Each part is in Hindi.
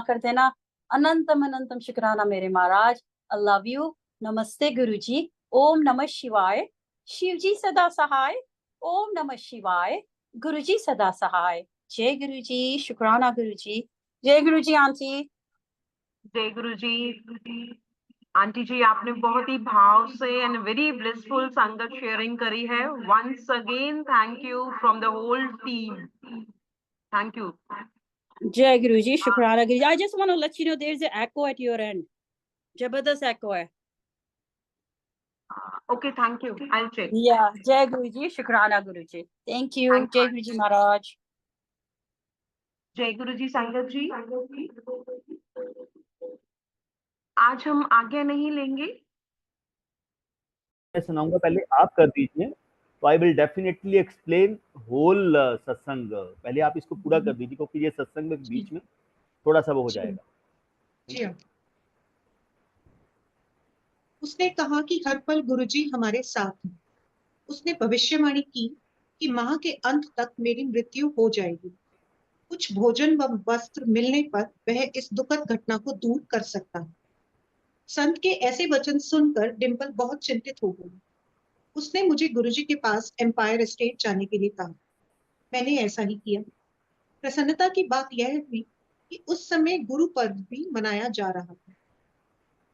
कर देना। अनंतम अनंतम शुक्राना मेरे महाराज। I love you. नमस्ते गुरुजी। ओम नमः शिवाय। शिवजी सदा सहाय। ओम नमः शिवाय। गुरुजी सदा सहाय। जय गुरुजी। शुक्राना गुरुजी। जय गुरुजी आंटी। जय गुरु जी। आंटी जी, आपने बहुत ही भाव से एंड वेरी ब्लिसफुल संगत शेयरिंग करी है। Once again thank you from the whole team. Thank you. जय गुरुजी। शुक्राना Guruji. I just want to let you know there is an echo at your end. जबरदस्त echo है। Okay, thank you, I will check. या जय गुरुजी। शुक्राना गुरुजी। Thank you. जय गुरुजी महाराज। जय गुरु जी। संगत जी, आज हम आज्ञा नहीं लेंगे। मैं सुनाऊंगा, पहले आप कर दीजिए, तो I will definitely explain whole satsang. पहले आप इसको पूरा कर दीजिए, क्योंकि ये सत्संग में बीच में थोड़ा सा वो हो जाएगा। जी हाँ। उसने कहा कि हर पल गुरुजी हमारे साथ हैं। उसने भविष्यवाणी की कि माह के अंत तक मेरी मृत्यु हो जाएगी। कुछ भोजन व वस्त्र मिलने पर वह इस दुखद घटना को दूर कर सकता है। संत के ऐसे वचन सुनकर डिम्पल बहुत चिंतित हो गई। उसने मुझे गुरुजी के पास एम्पायर एस्टेट जाने के लिए कहा। मैंने ऐसा ही किया। प्रसन्नता की बात यह हुई कि उस समय गुरु पर्व भी मनाया जा रहा था।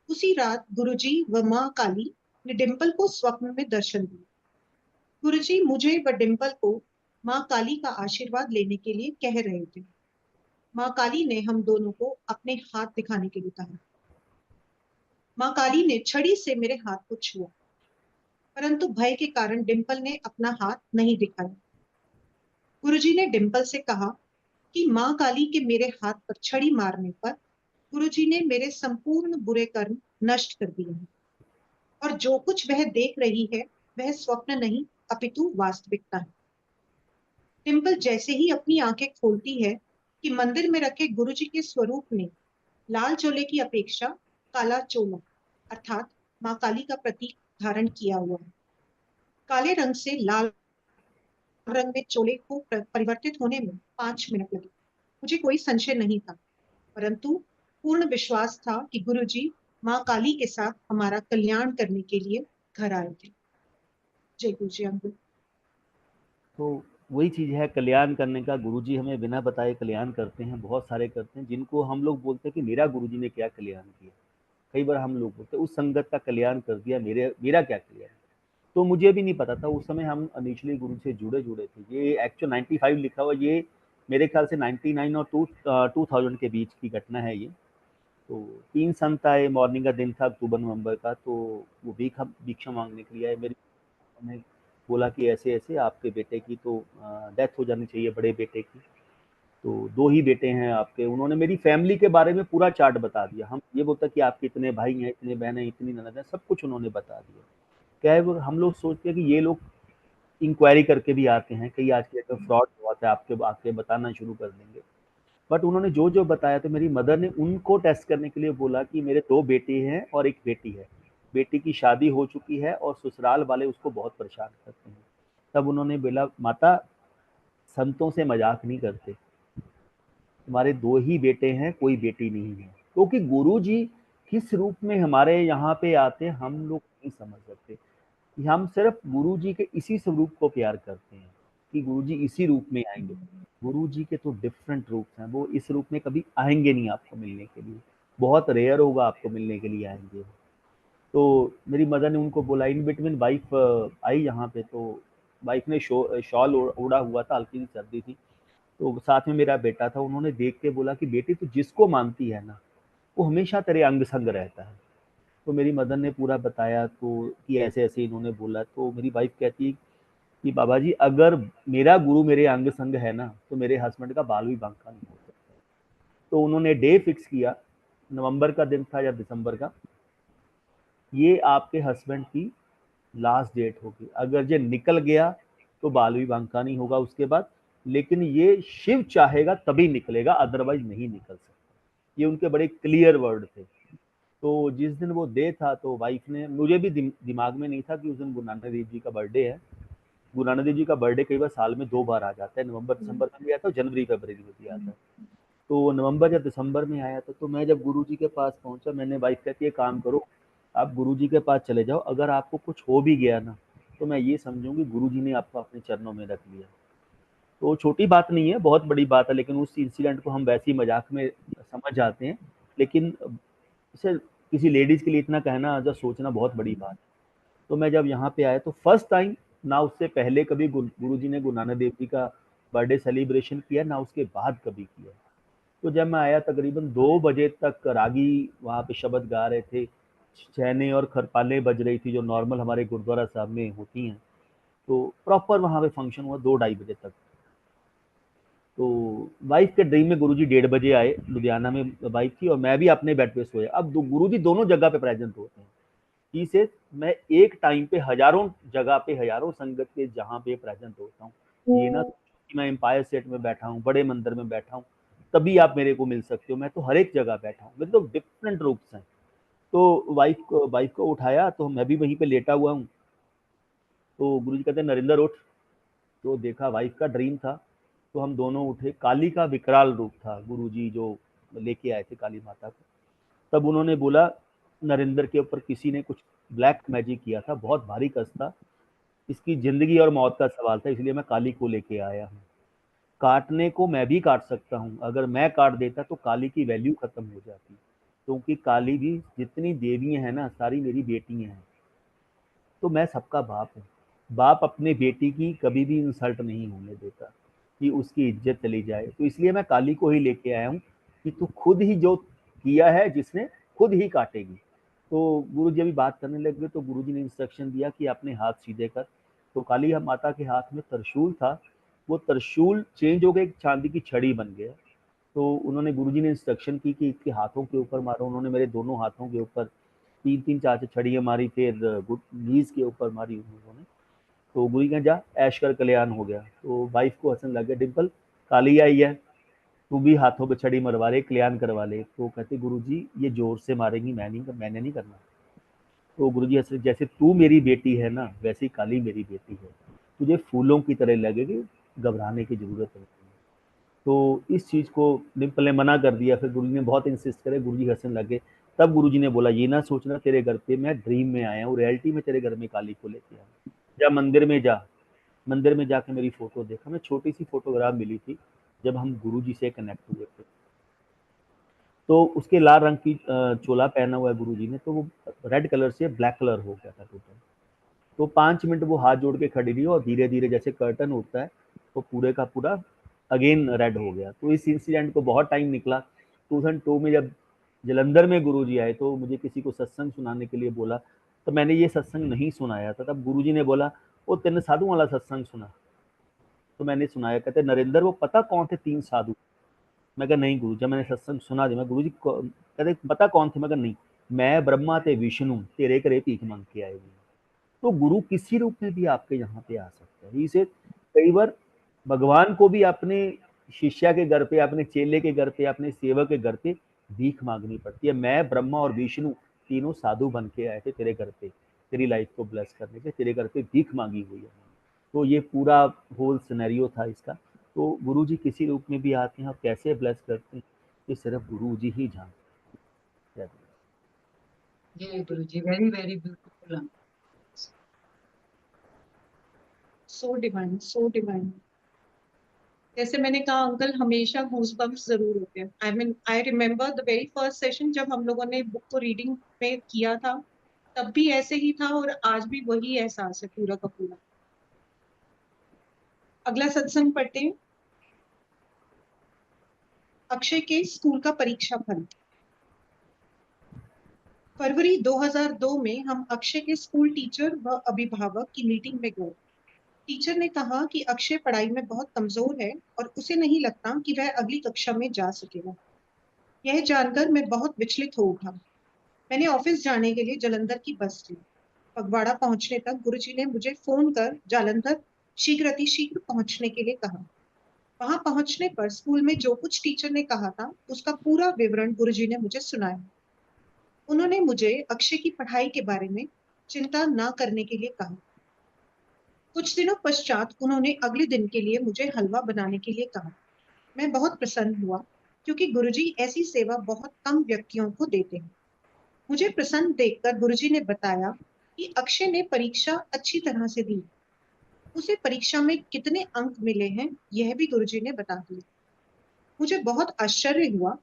उसी रात गुरुजी व माँ काली ने डिम्पल को स्वप्न में दर्शन दिए। गुरुजी मुझे व डिम्पल को माँ काली का आशीर्वाद लेने के लिए कह रहे थे। माँ काली ने हम दोनों को अपने हाथ दिखाने के लिए कहा। माँ काली ने छड़ी से मेरे हाथ को छुआ, परंतु भय के कारण डिम्पल ने अपना हाथ नहीं दिखाया। गुरुजी ने डिम्पल से कहा कि माँ काली के मेरे हाथ पर छड़ी मारने पर गुरुजी ने मेरे संपूर्ण बुरे कर्म नष्ट कर दिए हैं, और जो कुछ वह देख रही है वह स्वप्न नहीं अपितु वास्तविकता है। डिम्पल जैसे ही अपनी आंखें खोलती है कि मंदिर में रखे गुरुजी के स्वरूप ने लाल चोले की अपेक्षा काला चोला अर्थात माँ काली का प्रतीक धारण किया हुआ है। काले रंग से लाल रंग में चोले को परिवर्तित होने में 5 मिनट लगे। मुझे कोई संशय नहीं था, परंतु पूर्ण विश्वास था कि गुरुजी माँ काली के साथ हमारा कल्याण करने के लिए घर आए थे। जय गुरुजी अंकुल। तो वही चीज है, कल्याण करने का। गुरुजी हमें बिना बताए कल्याण करते हैं, बहुत सारे करते हैं, जिनको हम लोग बोलते हैं कि मेरा गुरुजी ने क्या कल्याण किया। कई बार हम लोग बोलते हैं उस संगत का कल्याण कर दिया, मेरा क्या कल्याण। तो मुझे भी नहीं पता था उस समय, हम इनिशियली गुरु से जुड़े थे। ये एक्चुअल 95 लिखा हुआ, ये मेरे ख्याल से 99 और 2000 के बीच की घटना है ये। तो 3 संत आए, मॉर्निंग का दिन था, अक्टूबर नवंबर का। तो वो भिक्षा मांगने के लिए आए। मेरी उन्होंने बोला कि ऐसे ऐसे आपके बेटे की तो डेथ हो जानी चाहिए, बड़े बेटे की। तो 2 ही बेटे हैं आपके। उन्होंने मेरी फैमिली के बारे में पूरा चार्ट बता दिया। हम ये बोलता कि आपके इतने भाई हैं, इतने बहन हैं, इतनी ननद है, सब कुछ उन्होंने बता दिया। क्या है, वो हम लोग सोचते हैं कि ये लोग इंक्वायरी करके भी आते हैं, कई आज के तो फ्रॉड हुआ था, आपके आके बताना शुरू कर देंगे। बट उन्होंने जो जो बताया, तो मेरी मदर ने उनको टेस्ट करने के लिए बोला कि मेरे 2 बेटे हैं और 1 बेटी है। बेटी की शादी हो चुकी है और ससुराल वाले उसको बहुत परेशान करते हैं। तब उन्होंने बोला, माता संतों से मजाक नहीं करते, तुम्हारे 2 ही बेटे हैं, कोई बेटी नहीं है। क्योंकि गुरु जी किस रूप में हमारे यहाँ पे आते हैं हम लोग नहीं समझ सकते। हम सिर्फ गुरु जी के इसी स्वरूप को प्यार करते हैं कि गुरु जी इसी रूप में आएंगे। गुरु जी के तो डिफरेंट रूप हैं, वो इस रूप में कभी आएंगे नहीं आपको मिलने के लिए, बहुत रेयर होगा आपको मिलने के लिए आएंगे। तो मेरी मदर ने उनको बोला। इन बिटवीन वाइफ आई यहाँ पे, तो वाइफ ने शॉल ओढ़ा हुआ था, हल्की सी सर्दी थी। तो साथ में मेरा बेटा था। उन्होंने देख के बोला कि बेटी तू जिसको मानती है ना, वो हमेशा तेरे अंग संग रहता है। तो मेरी मदर ने पूरा बताया, तो कि ऐसे ऐसे इन्होंने बोला। तो मेरी वाइफ कहती है कि बाबा जी, अगर मेरा गुरु मेरे अंग संग है ना, तो मेरे हस्बैंड का बाल भी बांका नहीं हो सकता। तो उन्होंने डे फिक्स किया, नवंबर का दिन था या दिसंबर का, ये आपके हस्बैंड की लास्ट डेट होगी। अगर ये निकल गया तो बाल भी बांका नहीं होगा उसके बाद, लेकिन ये शिव चाहेगा तभी निकलेगा, अदरवाइज नहीं निकल सकता। ये उनके बड़े क्लियर वर्ड थे। तो जिस दिन वो डे था, तो वाइफ ने, मुझे भी दिमाग में नहीं था कि उस दिन गुरु नानक देव जी का बर्थडे है। गुरु नानक देव जी का बर्थडे कई बार साल में 2 बार आ जाता है, नवंबर दिसंबर में भी आता है, जनवरी फरवरी में भी आता है। तो नवंबर या दिसंबर में आया था। तो मैं जब गुरुजी के पास पहुंचा, मैंने वाइफ कहती है काम करो, आप गुरुजी के पास चले जाओ, अगर आपको कुछ हो भी गया ना तो मैं ये समझूंगी गुरुजी ने आपको अपने चरणों में रख लिया। तो छोटी बात नहीं है, बहुत बड़ी बात है, लेकिन उस इंसिडेंट को हम वैसे ही मजाक में समझ जाते हैं। लेकिन इसे किसी लेडीज के लिए इतना कहना या सोचना बहुत बड़ी बात है। तो मैं जब यहाँ पे आया तो फर्स्ट टाइम, ना उससे पहले कभी गुरुजी ने गुरु नानक देव जी का बर्थडे सेलिब्रेशन किया, ना उसके बाद कभी किया। तो जब मैं आया तकरीबन 2 बजे तक रागी वहाँ पे शब्द गा रहे थे, छैने और खरपालें बज रही थी जो नॉर्मल हमारे गुरुद्वारा साहब में होती हैं। तो प्रॉपर वहाँ पे फंक्शन हुआ 2-2:30 बजे तक। तो वाइफ के ड्रीम में गुरुजी 1:30 बजे आए, लुधियाना में वाइफ थी और मैं भी अपने बेड पे सोया। अब गुरुजी दोनों जगह पे प्रेजेंट होते हैं। ही से मैं एक टाइम पे हजारों जगह पे, हजारों संगत के जहाँ पे प्रेजेंट होता हूँ। ये ना सोचो कि मैं एम्पायर स्टेट में बैठा हूँ, बड़े मंदिर में बैठा हूँ, तभी आप मेरे को मिल सकते हो। मैं तो हर एक जगह बैठा हूँ, मेरे तो डिफरेंट रूप्स हैं। तो वाइफ को उठाया तो मैं भी वहीं पे लेटा हुआ हूँ। तो गुरुजी कहते हैं नरेंद्र उठ। तो देखा वाइफ का ड्रीम था। तो हम दोनों उठे। काली का विकराल रूप था गुरुजी जो लेके आए थे काली माता को। तब उन्होंने बोला नरेंद्र के ऊपर किसी ने कुछ ब्लैक मैजिक किया था, बहुत भारी कस था, इसकी जिंदगी और मौत का सवाल था, इसलिए मैं काली को लेके आया हूँ। काटने को मैं भी काट सकता हूँ, अगर मैं काट देता तो काली की वैल्यू खत्म हो जाती, क्योंकि काली भी जितनी देवियां हैं ना सारी मेरी बेटियां हैं। तो मैं सबका बाप हूँ। बाप अपने बेटी की कभी भी इंसल्ट नहीं होने देता कि उसकी इज्जत चली जाए। तो इसलिए मैं काली को ही लेके आया हूँ कि तू खुद ही जो किया है जिसने, खुद ही काटेगी। तो गुरु जी अभी बात करने लगे तो गुरु जी ने इंस्ट्रक्शन दिया कि अपने हाथ सीधे कर। तो काली माता के हाथ में त्रिशूल था, वो त्रिशूल चेंज हो गया, एक चांदी की छड़ी बन गया। तो उन्होंने गुरुजी ने इंस्ट्रक्शन की कि इसके हाथों के ऊपर मारो। उन्होंने मेरे दोनों हाथों के ऊपर 3-3 4 छड़ियाँ मारी, फिर नीज के ऊपर मारी उन्होंने। तो गुरु कहा जा ऐश कर कल्याण हो गया। तो वाइफ को हंसन लग गया, डिम्पल काली आई है, तू भी हाथों पे छड़ी मरवा ले, कल्याण करवा ले। तो कहते गुरुजी ये जोर से मारेंगी, मैंने नहीं करना। तो गुरुजी हंस रहे, जैसे तू मेरी बेटी है ना वैसे ही काली मेरी बेटी है, तुझे फूलों की तरह लगेगी, घबराने की जरूरत नहीं। तो इस चीज़ को डिम्पल ने मना कर दिया। फिर गुरुजी ने बहुत इंसिस्ट करे, गुरुजी हंसने लगे। तब गुरुजी ने बोला ये ना सोचना तेरे घर पे मैं ड्रीम में आया हूँ, रियलिटी में तेरे घर में काली को लेके आया। जा मंदिर में जा। मंदिर में जाके मेरी फोटो देखा। हमें छोटी सी फोटोग्राफ मिली थी जब हम गुरुजी से कनेक्ट हुए थे। तो उसके लाल रंग की चोला पहना हुआ है गुरुजी ने, तो वो रेड कलर से ब्लैक कलर हो गया था टोटल। तो 5 मिनट वो हाथ जोड़ के खड़ी रही और धीरे धीरे जैसे कर्टन होता है वो पूरे का पूरा अगेन रेड हो गया। तो इस इंसिडेंट को बहुत टाइम निकला। 2002 में जब जलंधर में गुरुजी आए तो मुझे किसी को सत्संग सुनाने के लिए बोला, तो मैंने ये सत्संग नहीं सुनाया था। तब गुरुजी ने बोला वो तेने साधु वाला सत्संग सुना। तो मैंने सुनाया। कहते नरेंद्र वो पता कौन थे 3 साधु। मैं कहा नहीं गुरु, जब मैंने सत्संग सुना दिया मैं गुरु जी कहते पता कौन थे। मैं कहा नहीं, मैं ब्रह्मा ते विष्णु तेरे करे भीख मांग के आए हुए। तो गुरु किसी रूप में भी आपके यहाँ पे आ सकता है। इसे कई बार भगवान को भी अपने शिष्या के घर पे, अपने चेले के घर पे, अपने सेवक के घर पे भीख मांगनी पड़ती है। मैं ब्रह्मा और विष्णु तीनों साधु बन के आए थे तेरे घर पे, तेरी लाइफ को ब्लेस करने के, तेरे घर पे भीख मांगी हुई है। तो ये पूरा होल सिनेरियो था इसका। तो गुरु जी किसी रूप में भी आते हैं और कैसे ब्लेस करते हैं ये सिर्फ गुरु जी ही जानते हैं। जी Guru ji, very very beautiful. So divine, so divine. जैसे मैंने कहा अंकल, हमेशा गूज़बम्प्स जरूर होते हैं। I remember the very first session जब हम लोगों ने बुक को रीडिंग में किया था, तब भी ऐसे ही था और आज भी वही एहसास है पूरा का पूरा। अगला सत्संग पढ़ते हैं। अक्षय के स्कूल का परीक्षा फल। फरवरी 2002 में हम अक्षय के स्कूल टीचर व अभिभावक की मीटिंग में गए। टीचर ने कहा कि अक्षय पढ़ाई में बहुत कमजोर है और उसे नहीं लगता कि वह अगली कक्षा में जा सकेगा। यह जानकर मैं बहुत विचलित हो उठा। मैंने ऑफिस जाने के लिए जालंधर की बस ली। फगवाड़ा पहुंचने तक गुरुजी ने मुझे फोन कर जालंधर शीघ्र अतिशीघ्र पहुंचने के लिए कहा। वहां पहुंचने पर स्कूल में जो कुछ टीचर ने कहा था उसका पूरा विवरण गुरुजी ने मुझे सुनाया। उन्होंने मुझे अक्षय की पढ़ाई के बारे में चिंता न करने के लिए कहा। कुछ दिनों पश्चात उन्होंने अगले दिन के लिए मुझे हलवा बनाने के लिए कहा। मैं बहुत प्रसन्न हुआ। क्योंकि गुरुजी ऐसी सेवा बहुत कम व्यक्तियों को देते हैं। मुझे प्रसन्न देखकर गुरुजी ने बताया कि अक्षय ने परीक्षा अच्छी तरह से दी। उसे परीक्षा में कितने अंक मिले हैं यह भी गुरुजी ने बता दिया। मुझे बहुत आश्चर्य हुआ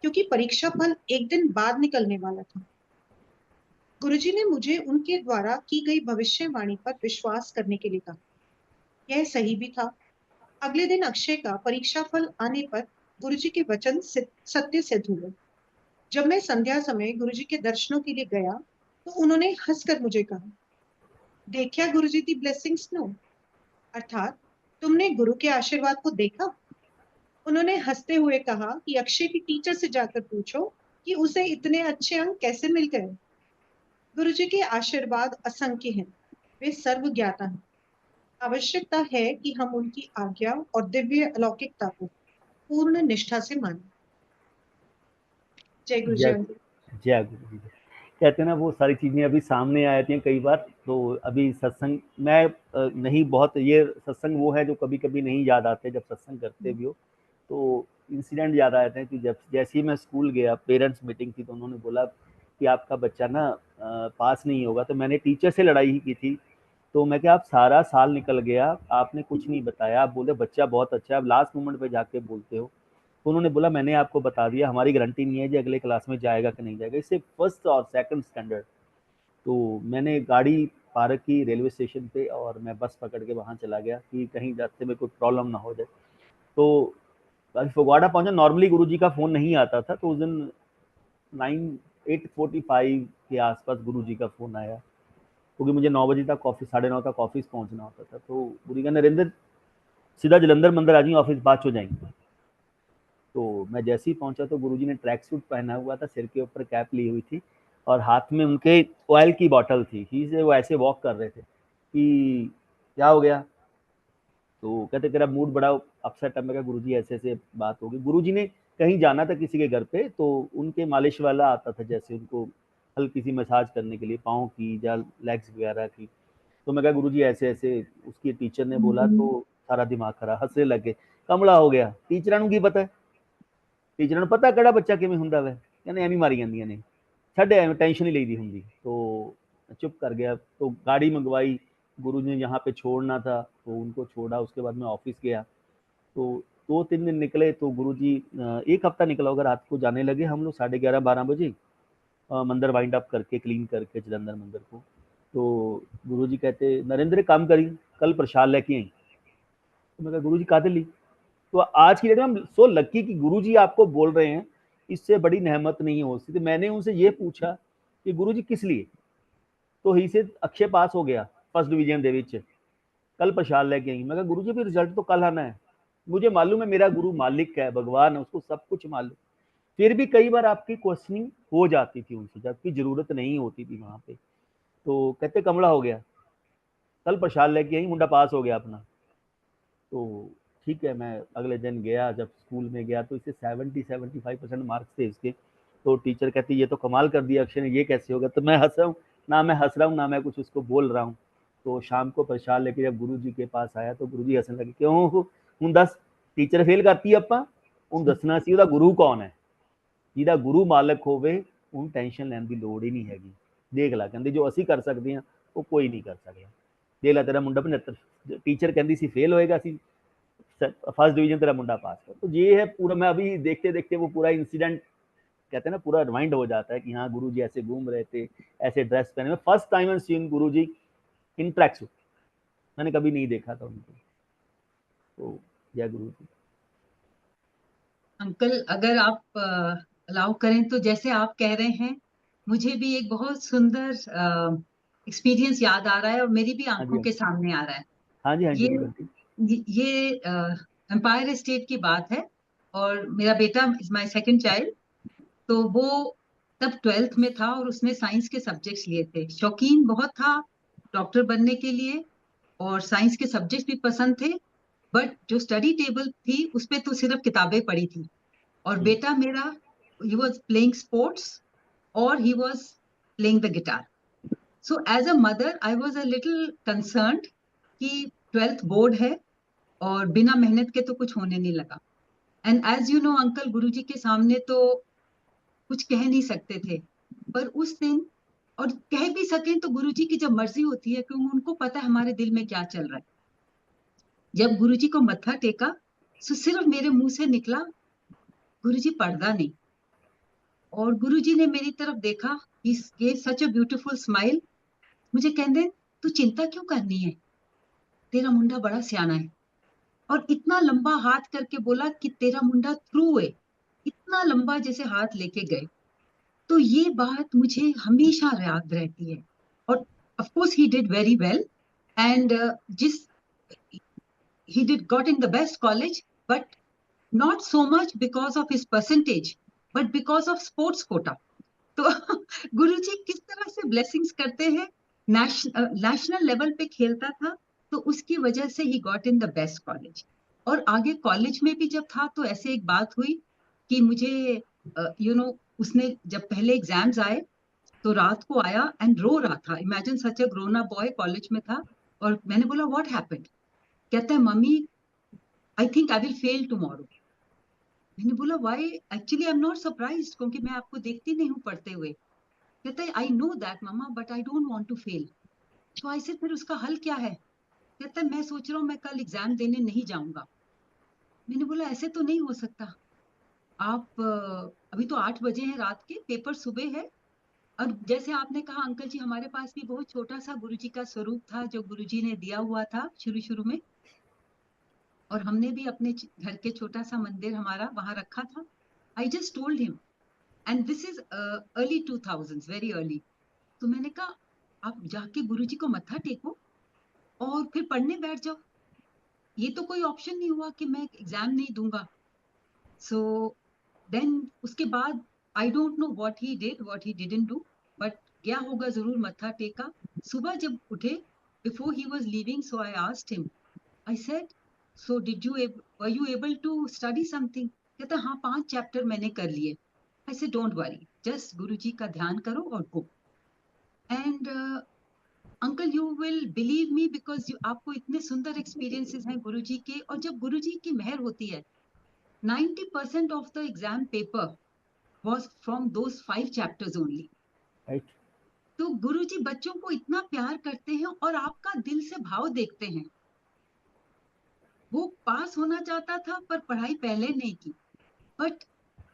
क्योंकि परीक्षा फल एक दिन बाद निकलने वाला था। गुरुजी ने मुझे उनके द्वारा की गई भविष्यवाणी पर विश्वास करने के लिए कहा। यह सही भी था। अगले दिन अक्षय का परीक्षा फल आने पर गुरुजी के वचन सत्य सिद्ध हुए। जब मैं संध्या समय गुरुजी के दर्शनों के लिए गया तो उन्होंने हंसकर मुझे कहा, देखा गुरुजी दी ब्लेसिंग्स नो, अर्थात तुमने गुरु के आशीर्वाद को देखा। उन्होंने हंसते हुए कहा कि अक्षय की टीचर से जाकर पूछो कि उसे इतने अच्छे अंक कैसे मिल गए। गुरुजी के आशीर्वाद असंख्य हैं, वे सर्वज्ञाता हैं। आवश्यकता है कि हम उनकी आज्ञा और दिव्य अलौकिकता को पूर्ण निष्ठा से मानें। जय गुरु जी। जय जय गुरु जी। कहते हैं ना, वो सारी चीजें अभी सामने आ जाती हैं कई बार। तो अभी सत्संग मैं नहीं, बहुत ये सत्संग वो है जो कभी कभी नहीं याद आते जब सत्संग करते भी हो। तो इंसिडेंट याद आते हैं कि जब जैसे ही मैं स्कूल गया, पेरेंट्स मीटिंग थी, तो उन्होंने बोला कि आपका बच्चा ना पास नहीं होगा। तो मैंने टीचर से लड़ाई ही की थी। तो मैं क्या, आप सारा साल निकल गया, आपने कुछ नहीं बताया, आप बोले बच्चा बहुत अच्छा है, आप लास्ट मोमेंट पे जाके बोलते हो। तो उन्होंने बोला मैंने आपको बता दिया, हमारी गारंटी नहीं है कि अगले क्लास में जाएगा कि नहीं जाएगा। इससे फर्स्ट और सेकंड स्टैंडर्ड। तो मैंने गाड़ी पार्क की रेलवे स्टेशन पे और मैं बस पकड़ के वहाँ चला गया कि कहीं रास्ते में कोई प्रॉब्लम ना हो जाए। तो फगवाड़ा पहुंचा। नॉर्मली गुरुजी का फ़ोन नहीं आता था, तो उस दिन 8:45 के आसपास गुरुजी का फ़ोन आया, क्योंकि मुझे 9 बजे तक ऑफिस, 9:30 तक ऑफिस पहुंचना होता था। तो गुरुजी का, नरेंद्र सीधा जलंधर मंदिर आ जाइए, ऑफिस बाद हो जाएंगे। तो मैं जैसे ही पहुंचा तो गुरुजी ने ट्रैक सूट पहना हुआ था, सिर के ऊपर कैप ली हुई थी और हाथ में उनके ऑयल की बॉटल थी। ही से वो ऐसे वॉक कर रहे थे कि क्या हो गया। तो कहते तेरा मूड बड़ा अपसेट है। मैं कहा गुरुजी ऐसे ऐसे बात होगी। गुरुजी ने कहीं जाना था किसी के घर पे, तो उनके मालिश वाला आता था, जैसे उनको हल्की सी मसाज करने के लिए पाँव की या लेग्स वगैरह की। तो मैं कहा गुरुजी ऐसे ऐसे, उसकी टीचर ने बोला तो सारा दिमाग खराब, हंसने लगे, कमला हो गया। टीचर ਨੂੰ ਕੀ ਪਤਾ ਹੈ, ਟੀਚਰਾਂ ਨੂੰ ਪਤਾ ਕਿਹੜਾ ਬੱਚਾ ਕਿਵੇਂ ਹੁੰਦਾ ਵੈ, ਕਹਿੰਦੇ ਐਵੇਂ ਮਾਰੀ ਜਾਂਦੀਆਂ ਨੇ, ਛੱਡ ਐਵੇਂ टेंशन ही लईदी ਹੁੰਦੀ। तो चुप कर गया। तो गाड़ी मंगवाई, गुरु ने यहाँ पे छोड़ना था तो उनको छोड़ा। उसके बाद मैं ऑफिस गया। तो 2-3 दिन निकले। तो गुरुजी, 1 हफ्ता निकला होगा, रात को जाने लगे हम लोग 11:30-12 बजे मंदिर वाइंड अप करके, क्लीन करके जलंधर मंदिर को। तो गुरुजी कहते नरेंद्र एक काम करी, कल प्रसाद लेके आई। तो मैं कहा गुरुजी कादे ली। तो आज की डेट में हम सो लकी कि गुरुजी आपको बोल रहे हैं, इससे बड़ी नेमत नहीं हो सकती। मैंने उनसे ये पूछा कि गुरुजी किस लिए। तो ही से अक्षय पास हो गया फर्स्ट डिवीजन दे विच, कल प्रसाद लेके आई। मैं कहा गुरुजी भी रिजल्ट तो कल आना है। मुझे मालूम है मेरा गुरु मालिक है, भगवान है, उसको सब कुछ मालूम। फिर भी कई बार आपकी क्वेश्चनिंग हो जाती थी उनसे, जबकि जरूरत नहीं होती थी वहां पे। तो कहते कमला हो गया, कल प्रसाद लेके आई, मुंडा पास हो गया अपना। तो ठीक है, मैं अगले दिन गया, जब स्कूल में गया तो इसे 70-75% मार्क्स थे इसके। तो टीचर कहती ये तो कमाल कर दिया अक्षय ने, ये कैसे होगा। तो मैं हंस रहा हूँ ना, मैं हंस रहा हूँ ना मैं कुछ उसको बोल रहा हूँ। तो शाम को प्रसाद लेके जब गुरु जी के पास आया तो गुरु जी हंसने लगे, क्यों हूँ दस टीचर फेल करती ਆਪਾਂ ਹੁਣ ਦੱਸਣਾ ਸੀ ਉਹਦਾ ਗੁਰੂ ਕੌਣ ਹੈ। ਜਿਹਦਾ ਗੁਰੂ ਮਾਲਕ ਹੋਵੇ ਉਹਨੂੰ ਟੈਨਸ਼ਨ ਲੈਣ ਦੀ ਲੋੜ ਹੀ ਨਹੀਂ ਹੈਗੀ। ਦੇਖ ਲੈ, ਕਹਿੰਦੇ ਜੋ ਅਸੀਂ ਕਰ ਸਕਦੇ ਹਾਂ ਉਹ ਕੋਈ ਨਹੀਂ ਕਰ ਸਕਦਾ। ਦੇਖ ਲੈ ਤੇਰਾ ਮੁੰਡਾ 75, टीचर कहती सी फेल होएगा, सी फर्स्ट डिवीजन तेरा मुंडा पास कर। तो ये है पूरा, मैं अभी देखते देखते वो पूरा इंसिडेंट कहते हैं ना पूरा रिमाइंड हो जाता है कि हाँ गुरुजी ऐसे घूम रहे थे, ऐसे ड्रेस पहने। में first time I seen Guruji in track suit, मैंने कभी नहीं देखा था उनको। तो जय गुरु जी। अंकल अगर आप अलाउ करें तो जैसे आप कह रहे हैं, मुझे भी एक बहुत सुंदर एक्सपीरियंस याद आ रहा है और मेरी भी आंखों के सामने आ रहा है। हाँ जी, हाँ जी, ये एम्पायर स्टेट की बात है और मेरा बेटा इज माय सेकंड चाइल्ड। तो वो तब 12th में था और उसने साइंस के सब्जेक्ट्स लिए थे। शौकीन बहुत था डॉक्टर बनने के लिए और साइंस के सब्जेक्ट्स भी पसंद थे, बट जो स्टडी टेबल थी उस पे तो सिर्फ किताबें पढ़ी थी। और बेटा मेरा, ही वॉज प्लेइंग स्पोर्ट्स और he was playing the guitar. So as a mother I was a little concerned कि 12th बोर्ड है और बिना मेहनत के तो कुछ होने नहीं लगा। And as you know uncle, Guruji के सामने तो कुछ कह नहीं सकते थे, पर उस दिन, और कह भी सकें तो गुरुजी की जब मर्जी होती है, क्योंकि उनको पता है हमारे दिल में क्या चल रहा है। जब गुरुजी को मत्था टेका तो सिर्फ मेरे मुंह से निकला, गुरुजी पर्दा नहीं। और गुरुजी ने मेरी तरफ देखा, he gave such a beautiful smile। मुझे कहते, तू चिंता क्यों करनी है, तेरा मुंडा बड़ा सियाना है। और इतना लंबा हाथ करके बोला कि तेरा मुंडा थ्रू है, इतना लंबा जैसे हाथ लेके गए। तो ये बात मुझे हमेशा याद रहती है। और of course he did very well, and जिस he did got in the best college, but not so much because of his percentage, but because of sports quota। तो गुरुजी किस तरह से ब्लेसिंग्स करते हैं। नेशनल लेवल पे खेलता था, तो उसकी वजह से he got in the best college. और आगे कॉलेज में भी जब था तो ऐसे एक बात हुई कि मुझे उसने जब पहले एग्जाम्स आए तो रात को आया एंड रो रहा था। इमेजिन सच अ ग्रोन अप बॉय, कॉलेज में था। और मैंने बोला व्हाट हैपेंड, कहता है mummy I think I will fail tomorrow. मैंने बोला why, actually I am not surprised, क्योंकि मैं आपको देखती नहीं हूँ पढ़ते हुए। कहता है I know that mama, but I don't want to fail. तो ऐसे फिर उसका हल क्या है? कहता है मैं सोच रहा हूँ मैं कल एग्जाम देने नहीं जाऊंगा। मैंने बोला ऐसे तो नहीं हो सकता, आप अभी तो 8 बजे हैं रात के, पेपर सुबह है। और जैसे आपने कहा अंकल जी, हमारे पास भी बहुत छोटा सा गुरुजी का स्वरूप था जो गुरुजी ने दिया हुआ था शुरू शुरू में, और हमने भी अपने घर के छोटा सा मंदिर हमारा वहां रखा था। I just told him, and this is early 2000s, very early. तो मैंने कहा आप जाके गुरुजी को मत्था टेको और फिर पढ़ने बैठ जाओ। ये तो कोई ऑप्शन नहीं हुआ कि मैं एग्जाम नहीं दूंगा। सो देन उसके बाद I don't know what he did, what he didn't do, but गया होगा जरूर, मत्था टेका। सुबह जब उठे, before he was leaving, so I asked him, I said so did you were you able to study something? कहता हाँ 5 चैप्टर मैंने कर लिए। I said don't worry, just Guruji का ध्यान करो और go. And uncle you will believe me, because आपको इतने सुंदर एक्सपीरियंसेस हैं गुरुजी के। और जब गुरुजी की मेहर होती है, 90% of the exam paper was from those 5 chapters only। Right. तो गुरुजी बच्चों को इतना प्यार करते हैं और आपका दिल से भाव देखते हैं। वो पास होना चाहता था पर पढ़ाई पहले नहीं की, बट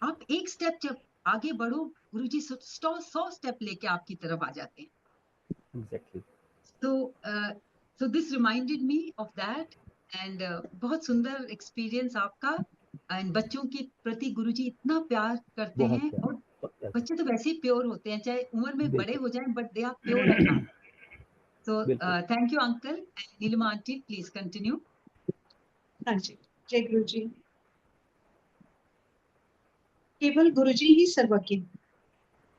आप एक स्टेप जब आगे बढ़ो, गुरुजी 100 स्टेप लेके आपकी तरफ आ जाते हैं। Exactly. so this reminded me of that, and बहुत सुंदर एक्सपीरियंस आपका। एंड बच्चों के प्रति गुरुजी इतना प्यार करते बहुत हैं, प्यार, और बहुत प्यार। बच्चे तो वैसे ही प्योर होते हैं, चाहे उम्र में बड़े बिल्कुल हो जाएं, but they are pure at heart. So बिल्कुल। Thank you uncle. And Nilima aunty please continue. हाँ जी, जय गुरु जी। केवल गुरुजी ही सर्वज्ञ हैं।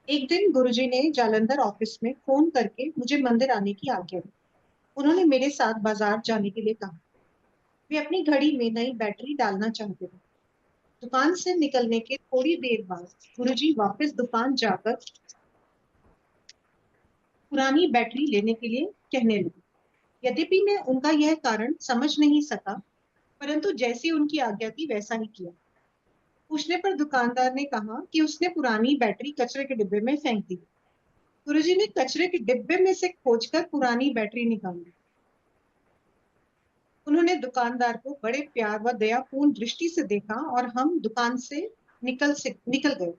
एक दिन गुरुजी ने जालंधर ऑफिस में फोन करके मुझे मंदिर आने की आज्ञा दी। उन्होंने मेरे साथ बाजार जाने के लिए कहा। वे अपनी घड़ी में नई बैटरी डालना चाहते थे। दुकान से निकलने के थोड़ी देर बाद गुरुजी वापस दुकान जाकर पुरानी बैटरी लेने के लिए कहने लगे। यद्यपि मैं उनका यह कारण समझ नहीं सका, परंतु जैसी उनकी आज्ञा थी वैसा ही किया। पूछने पर दुकानदार ने कहा कि उसने पुरानी बैटरी कचरे के डिब्बे में फेंक दी। गुरुजी ने कचरे के डिब्बे में से खोजकर पुरानी बैटरी निकाली। उन्होंने दुकानदार को बड़े प्यार व दयापूर्ण दृष्टि से देखा और हम दुकान से निकल गए।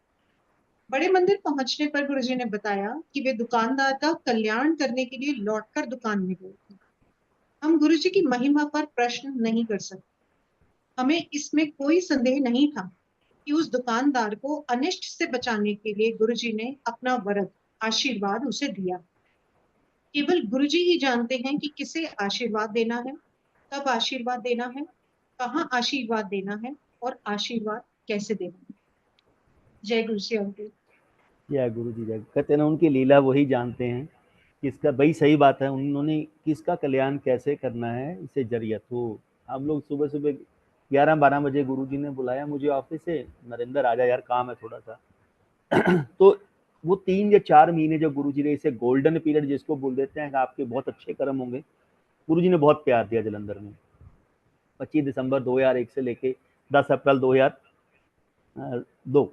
बड़े मंदिर पहुंचने पर गुरुजी ने बताया कि वे दुकानदार का कल्याण करने के लिए लौटकर दुकान में गए थे। हम गुरुजी की महिमा पर प्रश्न नहीं कर सकते। हमें इसमें कोई संदेह नहीं था कि उस दुकानदार को अनिष्ट से बचाने के लिए गुरुजी ने अपना वरद आशीर्वाद उसे दिया। केवल गुरुजी ही जानते हैं कि किसे आशीर्वाद देना है, कब आशीर्वाद देना है, कहाँ आशीर्वाद देना है और आशीर्वाद कैसे देना है। जय गुरु जी अंकल। जय गुरु जी। जय, कहते हैं ना उनकी लीला वही जानते हैं किसका, वही सही बात है, उन्होंने किसका कल्याण कैसे करना है इसे जरिया। तो हम लोग सुबह सुबह 11-12 बजे गुरुजी ने बुलाया मुझे ऑफिस से, नरेंद्र आजा यार काम है थोड़ा सा। तो वो 3 या 4 महीने जो गुरुजी ने, इसे गोल्डन पीरियड जिसको बोल देते हैं कि आपके बहुत अच्छे कर्म होंगे, गुरुजी ने बहुत प्यार दिया जलंधर में। 25 दिसंबर 2001 से लेके 10 अप्रैल 2000 2।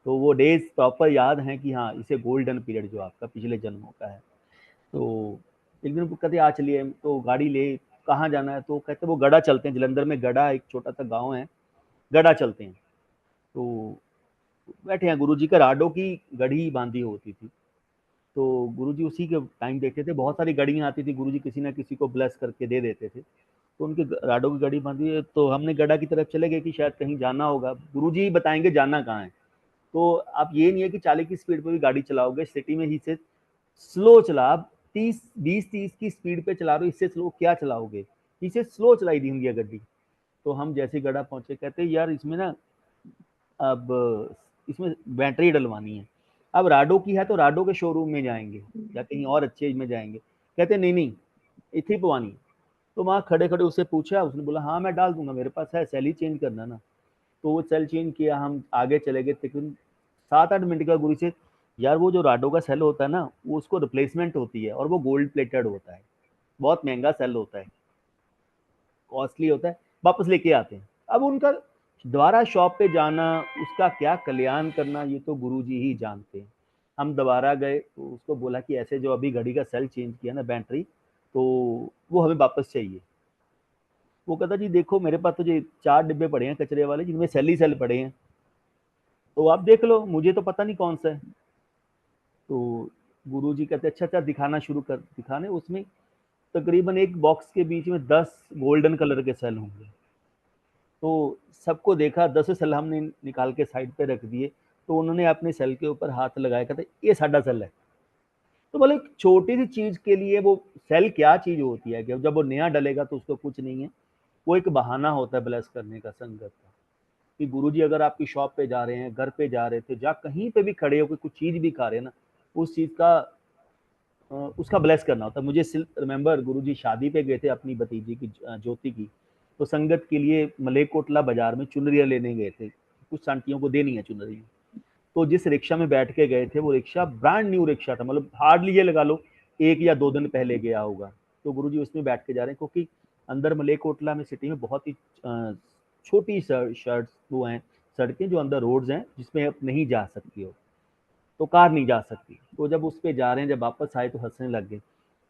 तो वो डेज प्रॉपर याद हैं कि हाँ इसे गोल्डन पीरियड जो आपका पिछले जन्मों का है। तो एक दिन वो कहते आ चलिए, तो गाड़ी ले, कहाँ जाना है, तो कहते वो गढ़ा चलते हैं, जलंधर में गढ़ा एक छोटा सा गाँव है, गढ़ा चलते हैं। तो बैठे हैं, गुरुजी का राडो की गढ़ी बांधी होती थी, तो गुरुजी उसी के टाइम देखते थे, बहुत सारी गढ़ियाँ आती थी, गुरुजी किसी ना किसी को ब्लेस करके दे देते थे। तो उनके राडो की गढ़ी बांधी है, तो हमने गढ़ा की तरफ चले गए कि शायद कहीं जाना होगा, गुरुजी बताएंगे जाना कहाँ है। तो आप ये नहीं है कि 40 की स्पीड पे भी गाड़ी चलाओगे, सिटी में ही से स्लो चला, आप 20-30 की स्पीड पे चला रहे हो, इससे स्लो क्या चलाओगे, इसे स्लो चलाई दी होंगी गड्डी। तो हम जैसे गढ़ा पहुंचे, कहते यार इसमें ना अब इसमें बैटरी डलवानी है, अब राडो की है तो राडो के शोरूम में जाएंगे या कहीं और अच्छे में जाएंगे। कहते नहीं नहीं इतनी पवानी। तो वहाँ खड़े खड़े उससे पूछा, उसने बोला हाँ मैं डाल दूंगा, मेरे पास है, सेल ही चेंज करना ना। तो वो सेल चेंज किया, हम आगे चले गए तकरीबन 7-8 मिनट का। गुरु से यार वो जो राडो का सेल होता है ना, वो उसको रिप्लेसमेंट होती है और वो गोल्ड प्लेटेड होता है, बहुत महंगा सेल होता है, कॉस्टली होता है, वापस लेके आते हैं। अब उनका दोबारा शॉप पे जाना, उसका क्या कल्याण करना, ये तो गुरुजी ही जानते हैं। हम दोबारा गए तो उसको बोला कि ऐसे जो अभी घड़ी का सेल चेंज किया ना बैटरी, तो वो हमें वापस चाहिए। वो कहता जी देखो मेरे पास तो जो 4 डिब्बे पड़े हैं कचरे वाले, जिनमें सेल ही सेल पड़े हैं, तो आप देख लो, मुझे तो पता नहीं कौन सा है। तो गुरुजी कहते अच्छा अच्छा दिखाना शुरू कर, दिखाने। उसमें तकरीबन एक बॉक्स के बीच में 10 गोल्डन कलर के सेल होंगे। तो सबको देखा, 10 सेल हमने निकाल के साइड पे रख दिए। तो उन्होंने अपने सेल के ऊपर हाथ लगाया, कहते ये साडा सेल है। तो बोले छोटी सी चीज के लिए वो सेल क्या चीज होती है कि जब वो नया डलेगा तो उसको कुछ नहीं है, वो एक बहाना होता है ब्लेस करने का, संगत का। कि गुरुजी अगर आपकी शॉप पे जा रहे हैं, घर पे जा रहे थे, जा कहीं पे भी खड़े होकर कुछ चीज भी खा रहे हैं ना, उस चीज का उसका ब्लेस करना होता है। मुझे रिमेम्बर गुरुजी शादी पे गए थे अपनी भतीजी की, ज्योति की। तो संगत के लिए मलेकोटला बाजार में चुनरियाँ लेने गए थे, कुछ आंटियों को देनी है चुनरी। तो जिस रिक्शा में बैठ के गए थे, वो रिक्शा ब्रांड न्यू रिक्शा था, मतलब हार्डली ये लगा लो 1 या 2 दिन पहले गया होगा। तो गुरुजी उसमें बैठ के जा रहे हैं, क्योंकि अंदर मलेकोटला में सिटी में बहुत ही छोटी शर्ट्स वो हैं, सड़कें जो अंदर रोड्स हैं जिसमें आप नहीं जा सकती हो, तो कार नहीं जा सकती। तो जब उस पे जा रहे हैं, जब वापस आए तो हंसने लग गए।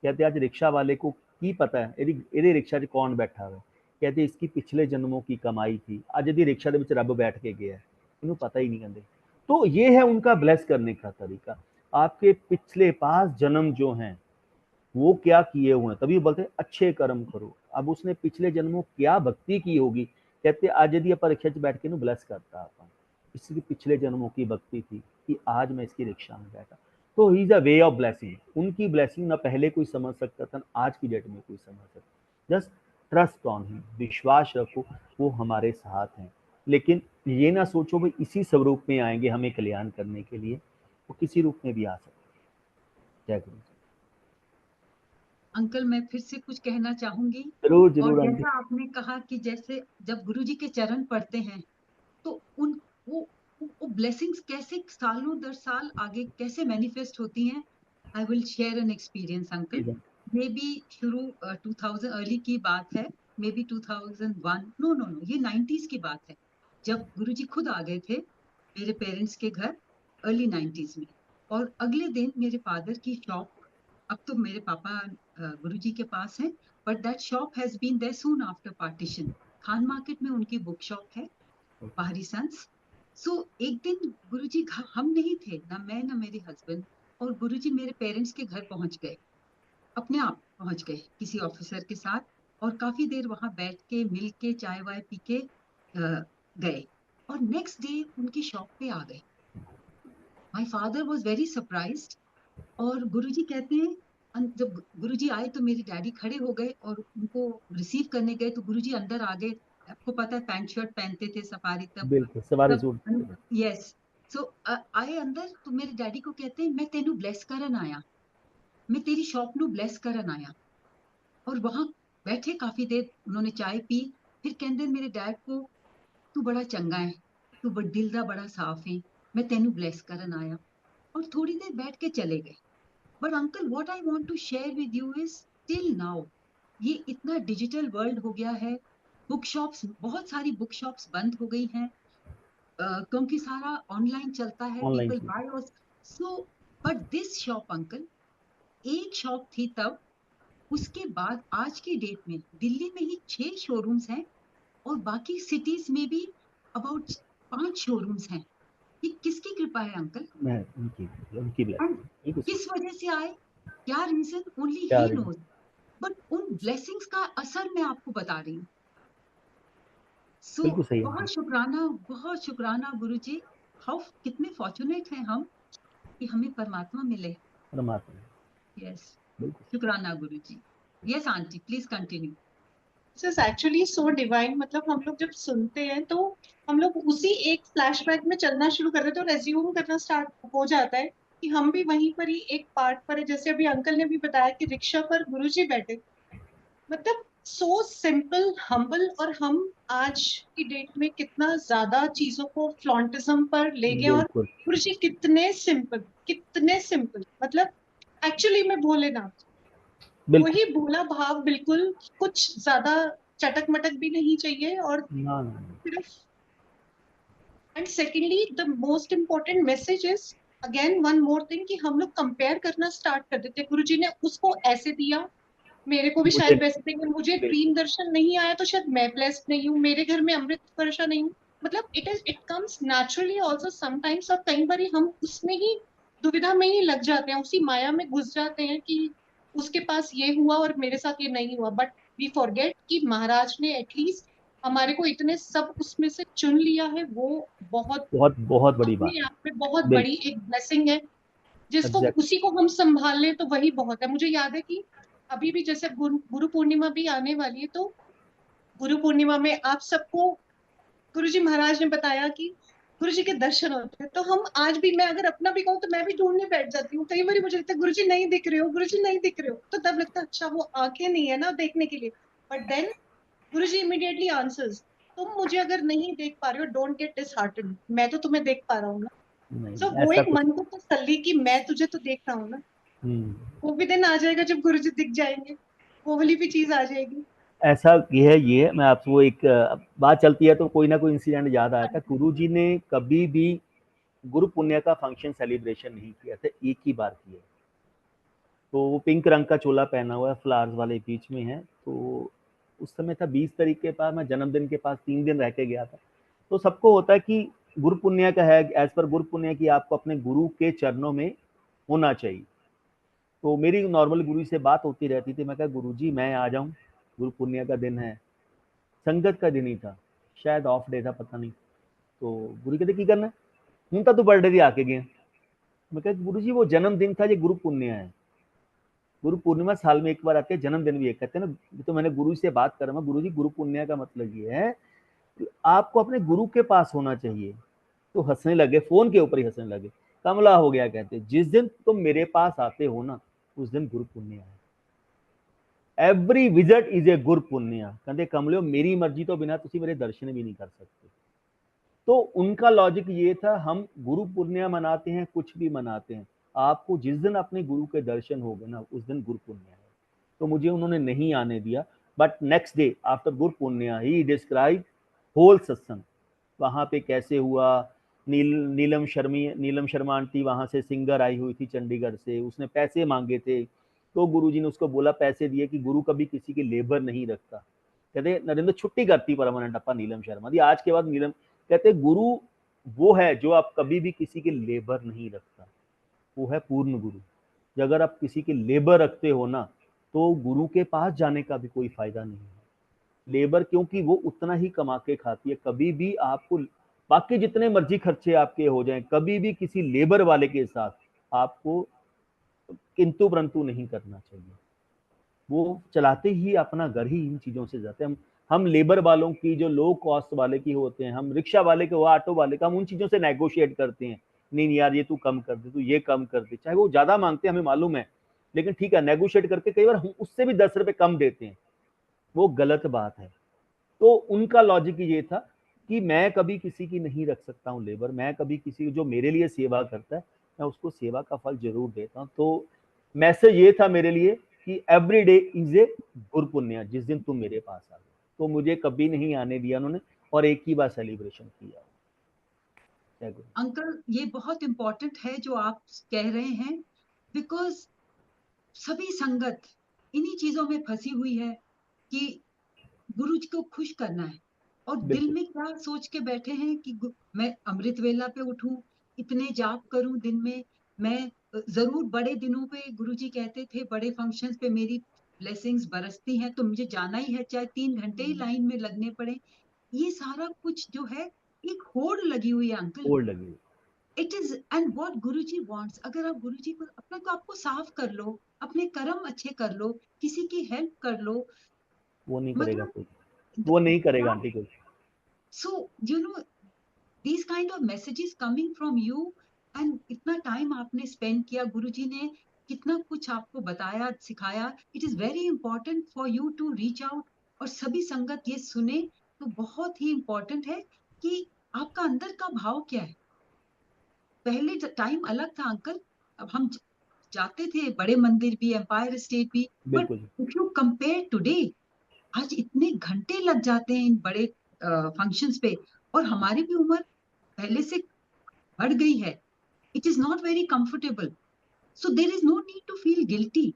कहते आज रिक्शा वाले को की पता है ਇਹਦੇ रिक्शा 'ਚ कौन बैठा हुआ है। कहते इसकी पिछले जन्मों की कमाई थी, ਅੱਜ ਇਹਦੀ रिक्शा ਦੇ ਵਿੱਚ ਰੱਬ बैठ के गया है, इन्हें पता ही नहीं। कहते तो ये है उनका ब्लेस करने का तरीका। आपके पिछले 5 जन्म जो हैं वो क्या किए हुए हैं, तभी बोलते हैं अच्छे कर्म करो। अब उसने पिछले जन्मों क्या भक्ति की होगी, कहते आज यदि आप रिक्शा 'ਚ बैठ के ना ब्लेस करता आप, इसकी पिछले जन्मों की भक्ति थी कि आज मैं इसकी रिक्शा में बैठा। तो he is a way of blessing. उनकी ब्लेसिंग ना पहले कोई समझ सकता था, आज की डेट में कोई समझ सकता। जस्ट ट्रस्ट ऑन हिम, विश्वास रखो, वो हमारे साथ हैं। लेकिन ये ना सोचो भाई इसी स्वरूप में आएंगे हमें कल्याण करने के लिए, वो किसी रूप में भी आ सकते। जय गुरु। अंकल मैं फिर से कुछ कहना चाहूंगी। जरूर और जरूर आंटी। जैसा आपने कहा कि जैसे जब गुरुजी के चरण पढ़ते हैं तो उन वो ब्लेसिंग्स कैसे सालों दर साल आगे कैसे मैनिफेस्ट होती हैं। I will share an experience uncle. Maybe शुरू 2000 अर्ली की बात है, maybe 2001, no no no, ये 90s की बात है, जब गुरुजी खुद आ गए थे मेरे पेरेंट्स के घर अर्ली 90s में। और अगले दिन मेरे फादर की शॉप, अब तो मेरे पापा गुरुजी के पास हैं, but that shop has been there soon after partition. Khan Market में उनकी बुक शॉप है, बाहरी सन्स। सो एक दिन गुरुजी हम नहीं थे, ना मैं ना मेरे हस्बैंड, और गुरुजी मेरे पेरेंट्स के घर पहुंच गए, अपने आप पहुंच गए किसी ऑफिसर के साथ, और काफी देर वहां बैठ के मिल के चाय वाय पी के गए, और नेक्स्ट डे उनकी शॉप पे आ गए। My father was very surprised. और गुरुजी कहते हैं जब गुरुजी आए तो मेरे डैडी खड़े हो गए और उनको रिसीव करने गए, तो गुरुजी अंदर आ गए। आपको पता है पैंट शर्ट पहनते थे सफारी तब बिल्कुल सवारी तब सूट। यस। सो आए अंदर तो मेरे डैडी को कहते हैं मैं तेनू ब्लेस करन आया, मैं तेरी शॉप नू ब्लेस करन आया। और वहां बैठे काफी देर, उन्होंने चाय पी, फिर कहते मेरे डैड को तू बड़ा चंगा है, तू दिल दा बड़ा साफ है, मैं तेनू ब्लेस करन आया। और थोड़ी देर बैठ के चले गए। But uncle what I want to share with you is till now ये इतना डिजिटल वर्ल्ड हो गया है, बुक शॉप्स, बहुत सारी बुक शॉप्स बंद हो गई हैं, क्योंकि सारा ऑनलाइन चलता है, Online पीपल चलता बाय और सो, बट दिस शॉप अंकल, एक शॉप थी तब, उसके बाद आज की डेट में दिल्ली में ही 6 शोरूम्स हैं और बाकी सिटीज में भी अबाउट 5 शोरूम्स हैं। ये किसकी कृपा है अंकल? मैं उनकी एंड ब्लेसिंग, बिल्कुल सही। किस वजह से आए, क्या रीजन, ओनली क्या ही रीजन? नोज। बट उन ब्लेसिंग्स का असर मैं आपको बता रही हूँ। सो बिल्कुल सही है। बहुत शुक्राना गुरुजी। हाउ कितने फॉर्चुनेट हैं हम कि हमें परमात्मा मिले। परमात्मा, यस, बिल्कुल। शुक्राना गुरुजी। Yes aunty, please continue. This is actually so divine. मतलब हम लोग जब सुनते हैं तो हम लोग उसी एक फ्लैशबैक में चलना शुरू कर देते हैं और एज्यूम करना स्टार्ट हो जाता है कि हम भी वहीं पर ही एक पार्ट पर है। जैसे अभी अंकल ने भी बताया कि रिक्शा पर गुरुजी बैठे, मतलब सो सिंपल हम्बल। और हम आज की डेट में कितना ज्यादा चीजों को फ्लॉन्टिज्म पर ले गए, और बिल्कुल गुरुजी कितने सिंपल, मतलब एक्चुअली में भोलेनाथ, बिल्कुल। वही भोला भाव, बिल्कुल कुछ ज्यादा चटक मटक भी नहीं चाहिए। और ना ना, सिर्फ, and secondly the most important message is again one more thing, कि हम लोग कंपेयर करना स्टार्ट कर देते हैं। गुरुजी ने उसको ऐसे दिया, मेरे को भी मुझे शायद वैसे देंगे, मुझे ड्रीम दर्शन नहीं आया तो शायद मैं ब्लेस्ड नहीं हूँ, मेरे घर में अमृत वर्षा नहीं हूँ। मतलब it comes naturally also sometimes. और कई बार हम उसमें ही दुविधा में ही लग जाते हैं, उसी माया में घुस जाते हैं कि उसके पास ये हुआ और मेरे साथ ये नहीं हुआ। बट वी फॉरगेट कि महाराज ने एटलीस्ट हमारे को इतने सब उसमें से चुन लिया है, वो बहुत बहुत बहुत बड़ी बात अपने है। आप में बहुत बड़ी बिल्कुल एक ब्लेसिंग है। जिसको एग्जैक्ट। उसी को हम संभाल लें तो वही बहुत है। मुझे याद है कि अभी भी जैसे गुरु पूर्णिमा भी आने वाली है, तो गुरु पूर्णिमा में आप सबको गुरुजी महाराज ने बताया कि गुरुजी के दर्शन होते हैं। तो हम आज भी, मैं अगर अपना भी कहूँ तो मैं भी ढूंढने बैठ जाती हूँ। कई बार मुझे लगता है गुरुजी नहीं दिख रहे हो, गुरुजी नहीं दिख रहे हो, तो तब लगता है अच्छा वो आंखें नहीं है ना देखने के लिए। But then Guruji immediately answers, तुम मुझे अगर नहीं देख पा रहे हो डोंट गेट डिसहार्टेंड, मैं तो तुम्हें देख पा रहा हूँ ना। सो नहीं वो ऐसा एक कुछ। मन को तसल्ली कि मैं तुझे तो देख रहा हूँ ना। हम्म। वो भी दिन आ जाएगा जब गुरुजी दिख जाएंगे, वो वाली भी चीज आ जाएगी। ऐसा ये है मैं आपसे वो एक बात चलती है तो कोई ना कोई इंसिडेंट याद आया था। गुरुजी ने कभी भी गुरु पुण्य का फंक्शन सेलिब्रेशन नहीं किया था, एक ही बार किया। तो वो पिंक रंग का चोला पहना हुआ है, फ्लावर्स वाले बीच में है। तो उस समय था 20 तारीख के पास, मैं जन्मदिन के पास 3 दिन रह के गया था। तो सबको होता है कि गुरु पुण्य का है, एज पर गुरु पुण्य की आपको अपने गुरु के चरणों में होना चाहिए। तो मेरी नॉर्मल गुरु से बात होती रहती थी। मैं कहा गुरुजी मैं आ जाऊं, गुरु पुण्य का दिन है, संगत का दिन ही था, शायद ऑफ डे था, पता नहीं। तो गुरु कहते की करना हूं तो बर्थडे दी आके गए। मैं कहा गुरुजी वो जन्मदिन था, ये गुरु पुण्य है। गुरु पूर्णिमा साल में एक बार आती है, जन्मदिन भी एक कहते हैं ना। तो मैंने गुरु से बात करा, मैं गुरुजी गुरु पुण्य का मतलब ये है कि आपको अपने गुरु के पास होना चाहिए। तो हंसने लगे, फोन के ऊपर ही हंसने लगे। कमला हो गया, कहते जिस दिन तुम मेरे पास आते हो ना उस दिन गुरु पुण्य है। एवरी विजिट इज ए गुरु पुण्य। कहते कमलियो मेरी मर्जी तो बिना तुसी मेरे दर्शन भी नहीं कर सकते। तो उनका लॉजिक ये था, हम गुरु पुण्य मनाते हैं, कुछ भी मनाते हैं, आपको जिस दिन अपने गुरु के दर्शन हो गए ना उस दिन गुरु पुण्य है। तो मुझे उन्होंने नहीं आने दिया। बट नेक्स्ट डे आफ्टर गुरु पुण्य ही डिस्क्राइब होल सत्संग, वहां पे कैसे हुआ। नीलम शर्मा आंटी वहां से सिंगर आई हुई थी चंडीगढ़ से, उसने पैसे मांगे थे। तो गुरुजी ने उसको बोला, पैसे दिए कि गुरु कभी किसी की लेबर नहीं रखता। कहते नरेंद्र छुट्टी करती परमानेंट अपा नीलम शर्मा दी। आज के बाद नीलम कहते गुरु वो है जो आप कभी भी किसी के लेबर नहीं रखता, वो है पूर्ण गुरु। अगर आप किसी के लेबर रखते हो ना तो गुरु के पास जाने का भी कोई फायदा नहीं है। लेबर क्योंकि वो उतना ही कमा के खाती है। कभी भी आपको बाकी जितने मर्जी खर्चे आपके हो जाएं, कभी भी किसी लेबर वाले के साथ आपको किंतु परंतु नहीं करना चाहिए। वो चलाते ही अपना घर ही इन चीजों से जाते हैं। हम लेबर वालों की, जो लो कॉस्ट वाले की होते हैं, हम रिक्शा वाले के, वो ऑटो वाले का, हम उन चीजों से नेगोशिएट करते हैं। नहीं यार ये तू कम कर दे, तू ये कम कर दे, चाहे वो ज्यादा मांगते हैं हमें मालूम है, लेकिन ठीक है नेगोशिएट करके कई बार हम उससे भी 10 रुपए कम देते हैं, वो गलत बात है। तो उनका लॉजिक ये था कि मैं कभी किसी की नहीं रख सकता हूँ लेबर, मैं कभी किसी जो मेरे लिए सेवा करता है मैं उसको सेवा का फल जरूर देता हूँ। तो मैसेज ये था मेरे लिए कि एवरी डे इज ए गुरु पुण्य, जिस दिन तुम मेरे पास आ गए। तो मुझे कभी नहीं आने दिया उन्होंने, और एक ही बार सेलिब्रेशन किया। जय गुरु। अंकल ये बहुत इम्पोर्टेंट है जो आप कह रहे हैं, बिकॉज सभी संगत इन्हीं चीजों में फंसी हुई है कि गुरु जी को खुश करना है, और दिल बिल्कुल। में क्या सोच के बैठे हैं कि मैं अमृत वेला पे उठूं, इतने जाप करूं दिन में, मैं जरूर बड़े दिनों पे, गुरु जी कहते थे बड़े फंक्शंस पे मेरी ब्लेसिंग्स बरसती हैं तो मुझे जाना ही है, चाहे 3 घंटे ही लाइन में लगने पड़े। ये सारा कुछ जो है एक होड़ लगी हुई है अंकल। होड़ लगी हुई। It is and what Guruji wants. अगर आप गुरुजी को अपने को आपको साफ कर लो, अपने कर्म अच्छे कर लो, किसी की हेल्प कर लो, वो नहीं करेगा मतलब कोई, वो नहीं करेगा आंटी कोई। So you know these kind of messages coming from you, and इतना टाइम आपने स्पेंड किया, गुरुजी ने कितना कुछ आपको बताया सिखाया। It is very important for you to reach out, और सभी संगत ये सुने तो बहुत ही इंपॉर्टेंट है कि आपका अंदर का भाव क्या है। पहले टाइम अलग था अंकल, अब हम जाते थे बड़े मंदिर भी, एम्पायर स्टेट भी, बट बिल्कुल। इफ यू कंपेयर टुडे, आज इतने घंटे लग जाते हैं इन बड़े फंक्शंस पे, और हमारी भी उम्र पहले से बढ़ गई है। It is not very comfortable, so there is no need to feel guilty.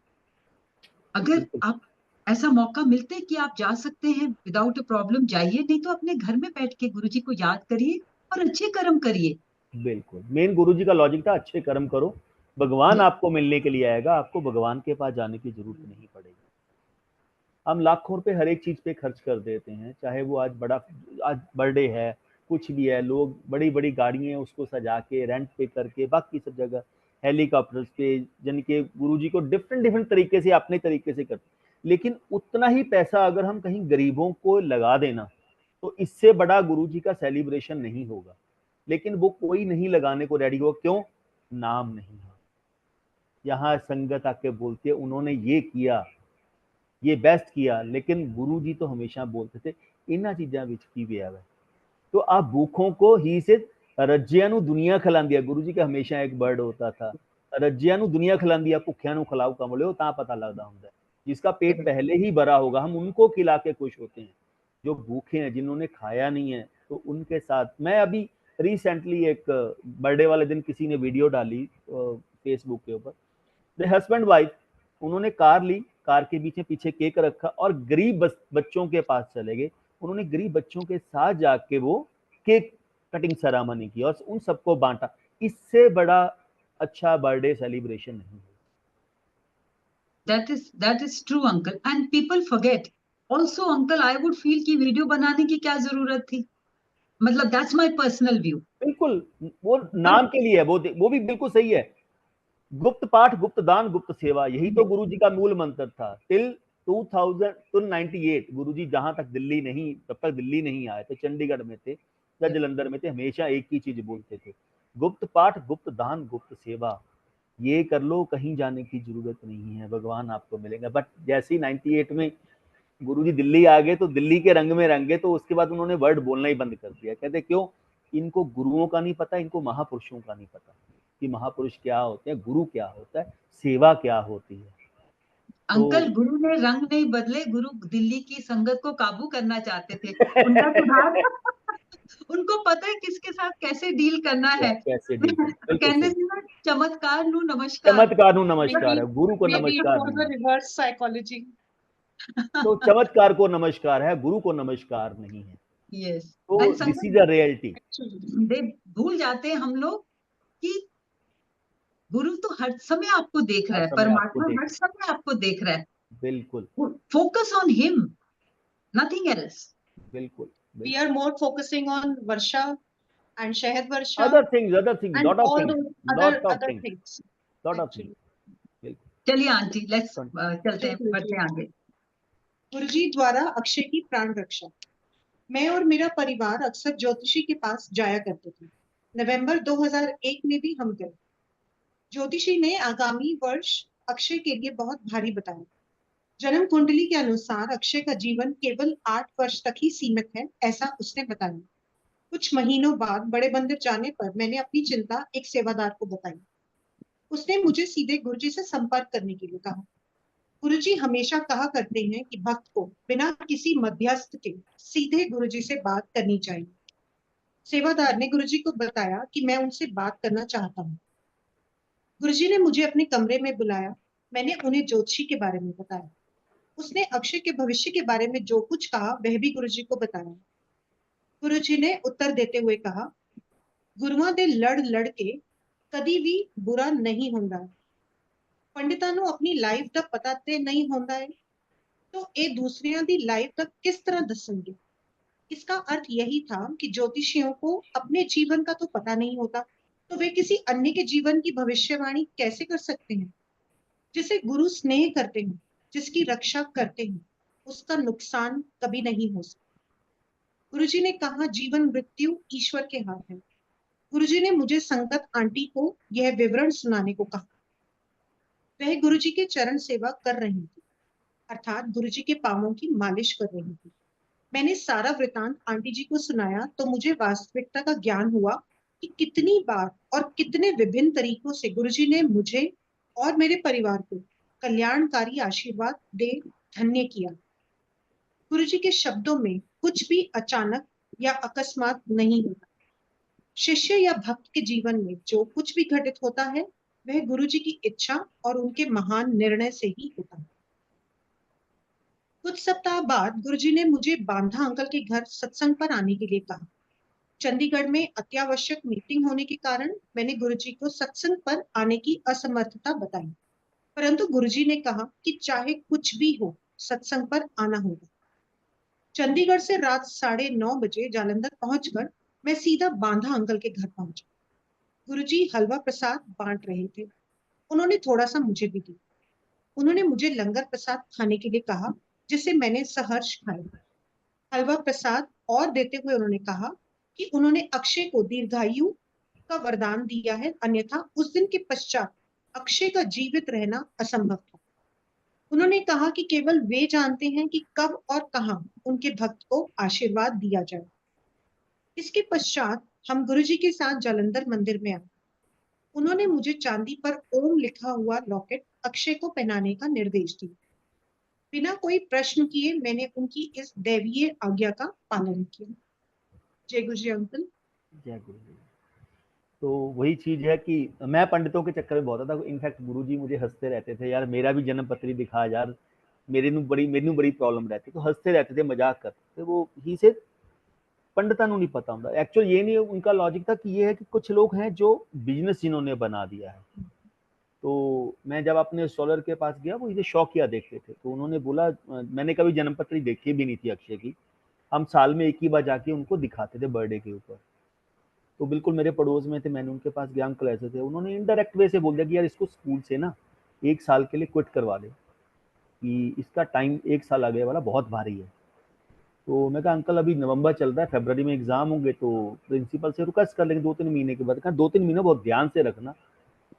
अगर बिल्कुल। आप ऐसा मौका मिलते है कि आप जा सकते हैं विदाउट अ प्रॉब्लम, जाइए, नहीं तो अपने घर में बैठ के गुरुजी को याद करिए और अच्छे कर्म करिए। बिल्कुल, मेन गुरुजी का लॉजिक था अच्छे कर्म करो, भगवान आपको मिलने के लिए आएगा, आपको भगवान के पास जाने की जरूरत नहीं पड़ेगी। हम लाखों रुपए हर एक चीज पे खर्च कर देते हैं, चाहे वो आज बर्थडे है, कुछ भी है, लोग बड़ी बड़ी गाड़ियां उसको सजा के रेंट पे करके बाकी सब जगह हेलीकॉप्टर्स पे, यानी कि गुरुजी को डिफरेंट डिफरेंट तरीके से अपने तरीके से करते, लेकिन उतना ही पैसा अगर हम कहीं गरीबों को लगा देना तो इससे बड़ा गुरुजी का सेलिब्रेशन नहीं होगा। लेकिन वो कोई नहीं लगाने को रेडी हो, क्यों? नाम नहीं है। यहाँ संगत आके बोलती है उन्होंने ये किया, ये बेस्ट किया, लेकिन गुरुजी तो हमेशा बोलते थे इन्हां चीजां विच की पिया है। तो आप भूखों को ही से रज्जियां नु दुनिया खिलांदी है। गुरुजी का हमेशा एक वर्ड होता था, रज्जियां नु दुनिया खिलांदी है, भुखियां नु खिलाओ कमलियो, तां पता लगदा हुंदा है। जिसका पेट पहले ही भरा होगा हम उनको खिला के खुश होते हैं, जो भूखे हैं जिन्होंने खाया नहीं है तो उनके साथ। मैं अभी रिसेंटली एक बर्थडे वाले दिन किसी ने वीडियो डाली फेसबुक के ऊपर, हस्बैंड वाइफ, उन्होंने कार ली, कार के पीछे केक रखा और गरीब बच्चों के पास चले गए। उन्होंने गरीब बच्चों के साथ जाके वो केक कटिंग सेरेमनी की और उन सबको बांटा। इससे बड़ा अच्छा बर्थडे सेलिब्रेशन नहीं है। that is true uncle, and people forget also uncle, I would feel कि वीडियो बनाने की क्या जरूरत थी, मतलब that's my personal view। बिल्कुल, वो नाम के लिए है, वो भी बिल्कुल सही है। गुप्त पाठ, गुप्त दान, गुप्त सेवा, यही तो गुरुजी का मूल मंत्र था। टिल 2098 गुरुजी जहां तक दिल्ली नहीं, तब तक दिल्ली नहीं आए थे, चंडीगढ़ में थे या जलंधर में थे, हमेशा एक ही चीज बोलते थे, गुप्त पाठ, गुप्त दान, गुप्त सेवा, ये कर लो, कहीं जाने की जरूरत नहीं है, भगवान आपको मिलेगा। बट जैसे ही 98 में गुरुजी दिल्ली आ गए तो दिल्ली के रंग में रंगे, तो उसके बाद उन्होंने वर्ड बोलना ही बंद कर दिया। कहते क्यों? इनको गुरुओं का नहीं पता, इनको महापुरुषों का नहीं पता कि महापुरुष क्या होते हैं, गुरु क्या होता है, सेवा क्या होती है। अंकल गुरु ने रंग नहीं बदले, गुरु दिल्ली की संगत को काबू करना चाहते थे, उनका सुधार उनको पता है किसके साथ कैसे डील करना है। कैसे डील करना, कहने से ना चमत्कार नु नमस्कार, चमत्कार नु नमस्कार है, गुरु को Maybe it नमस्कार was नहीं a है। reverse psychology. तो चमत्कार को नमस्कार है, गुरु को नमस्कार नहीं है। यस, तो and this is a reality. They भूल जाते हैं हम लोग कि गुरु तो हर समय आपको देख रहा है, परमात्मा हर समय आपको देख रहा है। बिल्कुल focus on him, nothing else. बिल्कुल। We are more focusing on Varsha and Shahid Varsha other things and lot of all things, those lot of other things, things. lot of Actually, things। चलिए आंटी, लेट्स चलते हैं, बढ़ते हैं आगे। गुरुजी द्वारा अक्षय की प्राण रक्षा। मैं और मेरा परिवार अक्सर ज्योतिषी के पास जाया करते थे। नवंबर 2001 में भी हम गए। ज्योतिषी ने आगामी वर्ष अक्षय के लिए बहुत भारी बताया। जन्म कुंडली के अनुसार अक्षय का जीवन केवल 8 वर्ष तक ही सीमित है, ऐसा उसने बताया। कुछ महीनों बाद बड़े मंदिर जाने पर मैंने अपनी चिंता एक सेवादार को बताई। उसने मुझे सीधे गुरुजी से संपर्क करने के लिए कहा। गुरुजी हमेशा कहा करते हैं कि भक्त को बिना किसी मध्यस्थ के सीधे गुरुजी से बात करनी चाहिए। सेवादार ने गुरुजी को बताया कि मैं उनसे बात करना चाहता हूँ। गुरुजी ने मुझे अपने कमरे में बुलाया। मैंने उन्हें ज्योतिषी के बारे में बताया। उसने अक्षय के भविष्य के बारे में जो कुछ कहा वह भी गुरुजी को बताया। गुरुजी ने उत्तर देते हुए कहा, गुरुआं दे लड़ लड़ के कदी भी बुरा नहीं होता है। पंडितां ਨੂੰ अपनी लाइफ ਦਾ पता ते नहीं होता है तो ਇਹ दूसरियां दी लाइफ तक किस तरह दसेंगे। इसका अर्थ यही था कि ज्योतिषियों को अपने जीवन का तो पता नहीं होता, तो वे किसी अन्य के जीवन की भविष्यवाणी कैसे कर सकते हैं। जिसे गुरु स्नेह करते हैं, जिसकी रक्षा करते हैं, उसका नुकसान कभी नहीं हो सकता। गुरुजी ने कहा, जीवन मृत्यु ईश्वर के हाथ है। गुरुजी ने मुझे संगत आंटी को यह विवरण सुनाने को कहा। वह गुरुजी के चरण सेवा कर रही थी, अर्थात गुरुजी के पांवों की मालिश कर रही थी। मैंने सारा वृतांत आंटी जी को सुनाया तो मुझे वास्तविकता का ज्ञान हुआ कि कितनी बार और कितने विभिन्न तरीकों से गुरुजी ने मुझे और मेरे परिवार को कल्याणकारी आशीर्वाद दे धन्य किया। गुरुजी के शब्दों में कुछ भी अचानक या अकस्मात नहीं होता। शिष्य या भक्त के जीवन में जो कुछ भी घटित होता है वह गुरुजी की इच्छा और उनके महान निर्णय से ही होता है। कुछ सप्ताह बाद गुरुजी ने मुझे बांधा अंकल के घर सत्संग पर आने के लिए कहा। चंडीगढ़ में अत्यावश्यक मीटिंग होने के कारण मैंने गुरुजी को सत्संग पर आने की असमर्थता बताई, परंतु गुरुजी ने कहा कि चाहे कुछ भी हो सत्संग पर आना होगा। चंडीगढ़ से रात 9:30 बजे जालंधर पहुंचकर मैं सीधा बांधा अंकल के घर पहुंचा। गुरुजी हलवा प्रसाद बांट रहे थे। उन्होंने थोड़ा सा मुझे भी दिया। उन्होंने मुझे लंगर प्रसाद खाने के लिए कहा, जिसे मैंने सहर्ष खाया। हलवा प्रसाद और देते हुए उन्होंने कहा कि उन्होंने अक्षय को दीर्घायु का वरदान दिया है, अन्यथा उस दिन के पश्चात अक्षय का जीवित रहना असंभव था। उन्होंने कहा कि केवल वे जानते हैं कि कब और कहां उनके भक्त को आशीर्वाद दिया जाए। इसके पश्चात हम गुरुजी के साथ जालंधर मंदिर में आए। उन्होंने मुझे चांदी पर ओम लिखा हुआ लॉकेट अक्षय को पहनाने का निर्देश दिया। बिना कोई प्रश्न किए मैंने उनकी इस दैवीय आज्ञा का पालन किया। जय गुरु जी अंकल। जय गुरु जी। तो वही चीज है कि मैं पंडितों के चक्कर में बहुत था। इनफैक्ट गुरुजी मुझे हंसते रहते थे, यार मेरा भी जन्म पत्री दिखा यार, मेरे बड़ी प्रॉब्लम रहती, तो हंसते रहते थे, मजाक करते थे। वो ही से पंडितां नहीं पता होता। एक्चुअल ये नहीं, उनका लॉजिक था कि ये है कि कुछ लोग हैं जो बिजनेस जिन्होंने बना दिया है। तो मैं जब अपने एस्ट्रोलर के पास गया, वो इसे शौकिया देखते थे, तो उन्होंने बोला, मैंने कभी जन्म पत्री देखी भी नहीं थी अक्षय की, हम साल में एक ही बार जाके उनको दिखाते थे बर्थडे के ऊपर। तो बिल्कुल मेरे पड़ोस में थे, मैंने उनके पास गया, अंकल ऐसे थे। उन्होंने इनडायरेक्ट वे से बोल दिया कि यार इसको स्कूल से ना 1 साल के लिए क्विट करवा दे, कि इसका टाइम 1 साल आगे वाला बहुत भारी है। तो मैं कहा अंकल अभी नवंबर चल रहा है, फरवरी में एग्जाम होंगे, तो प्रिंसिपल से रिक्वेस्ट कर लेंगे 2-3 महीने के बाद। कहा 2-3 महीने बहुत ध्यान से रखना,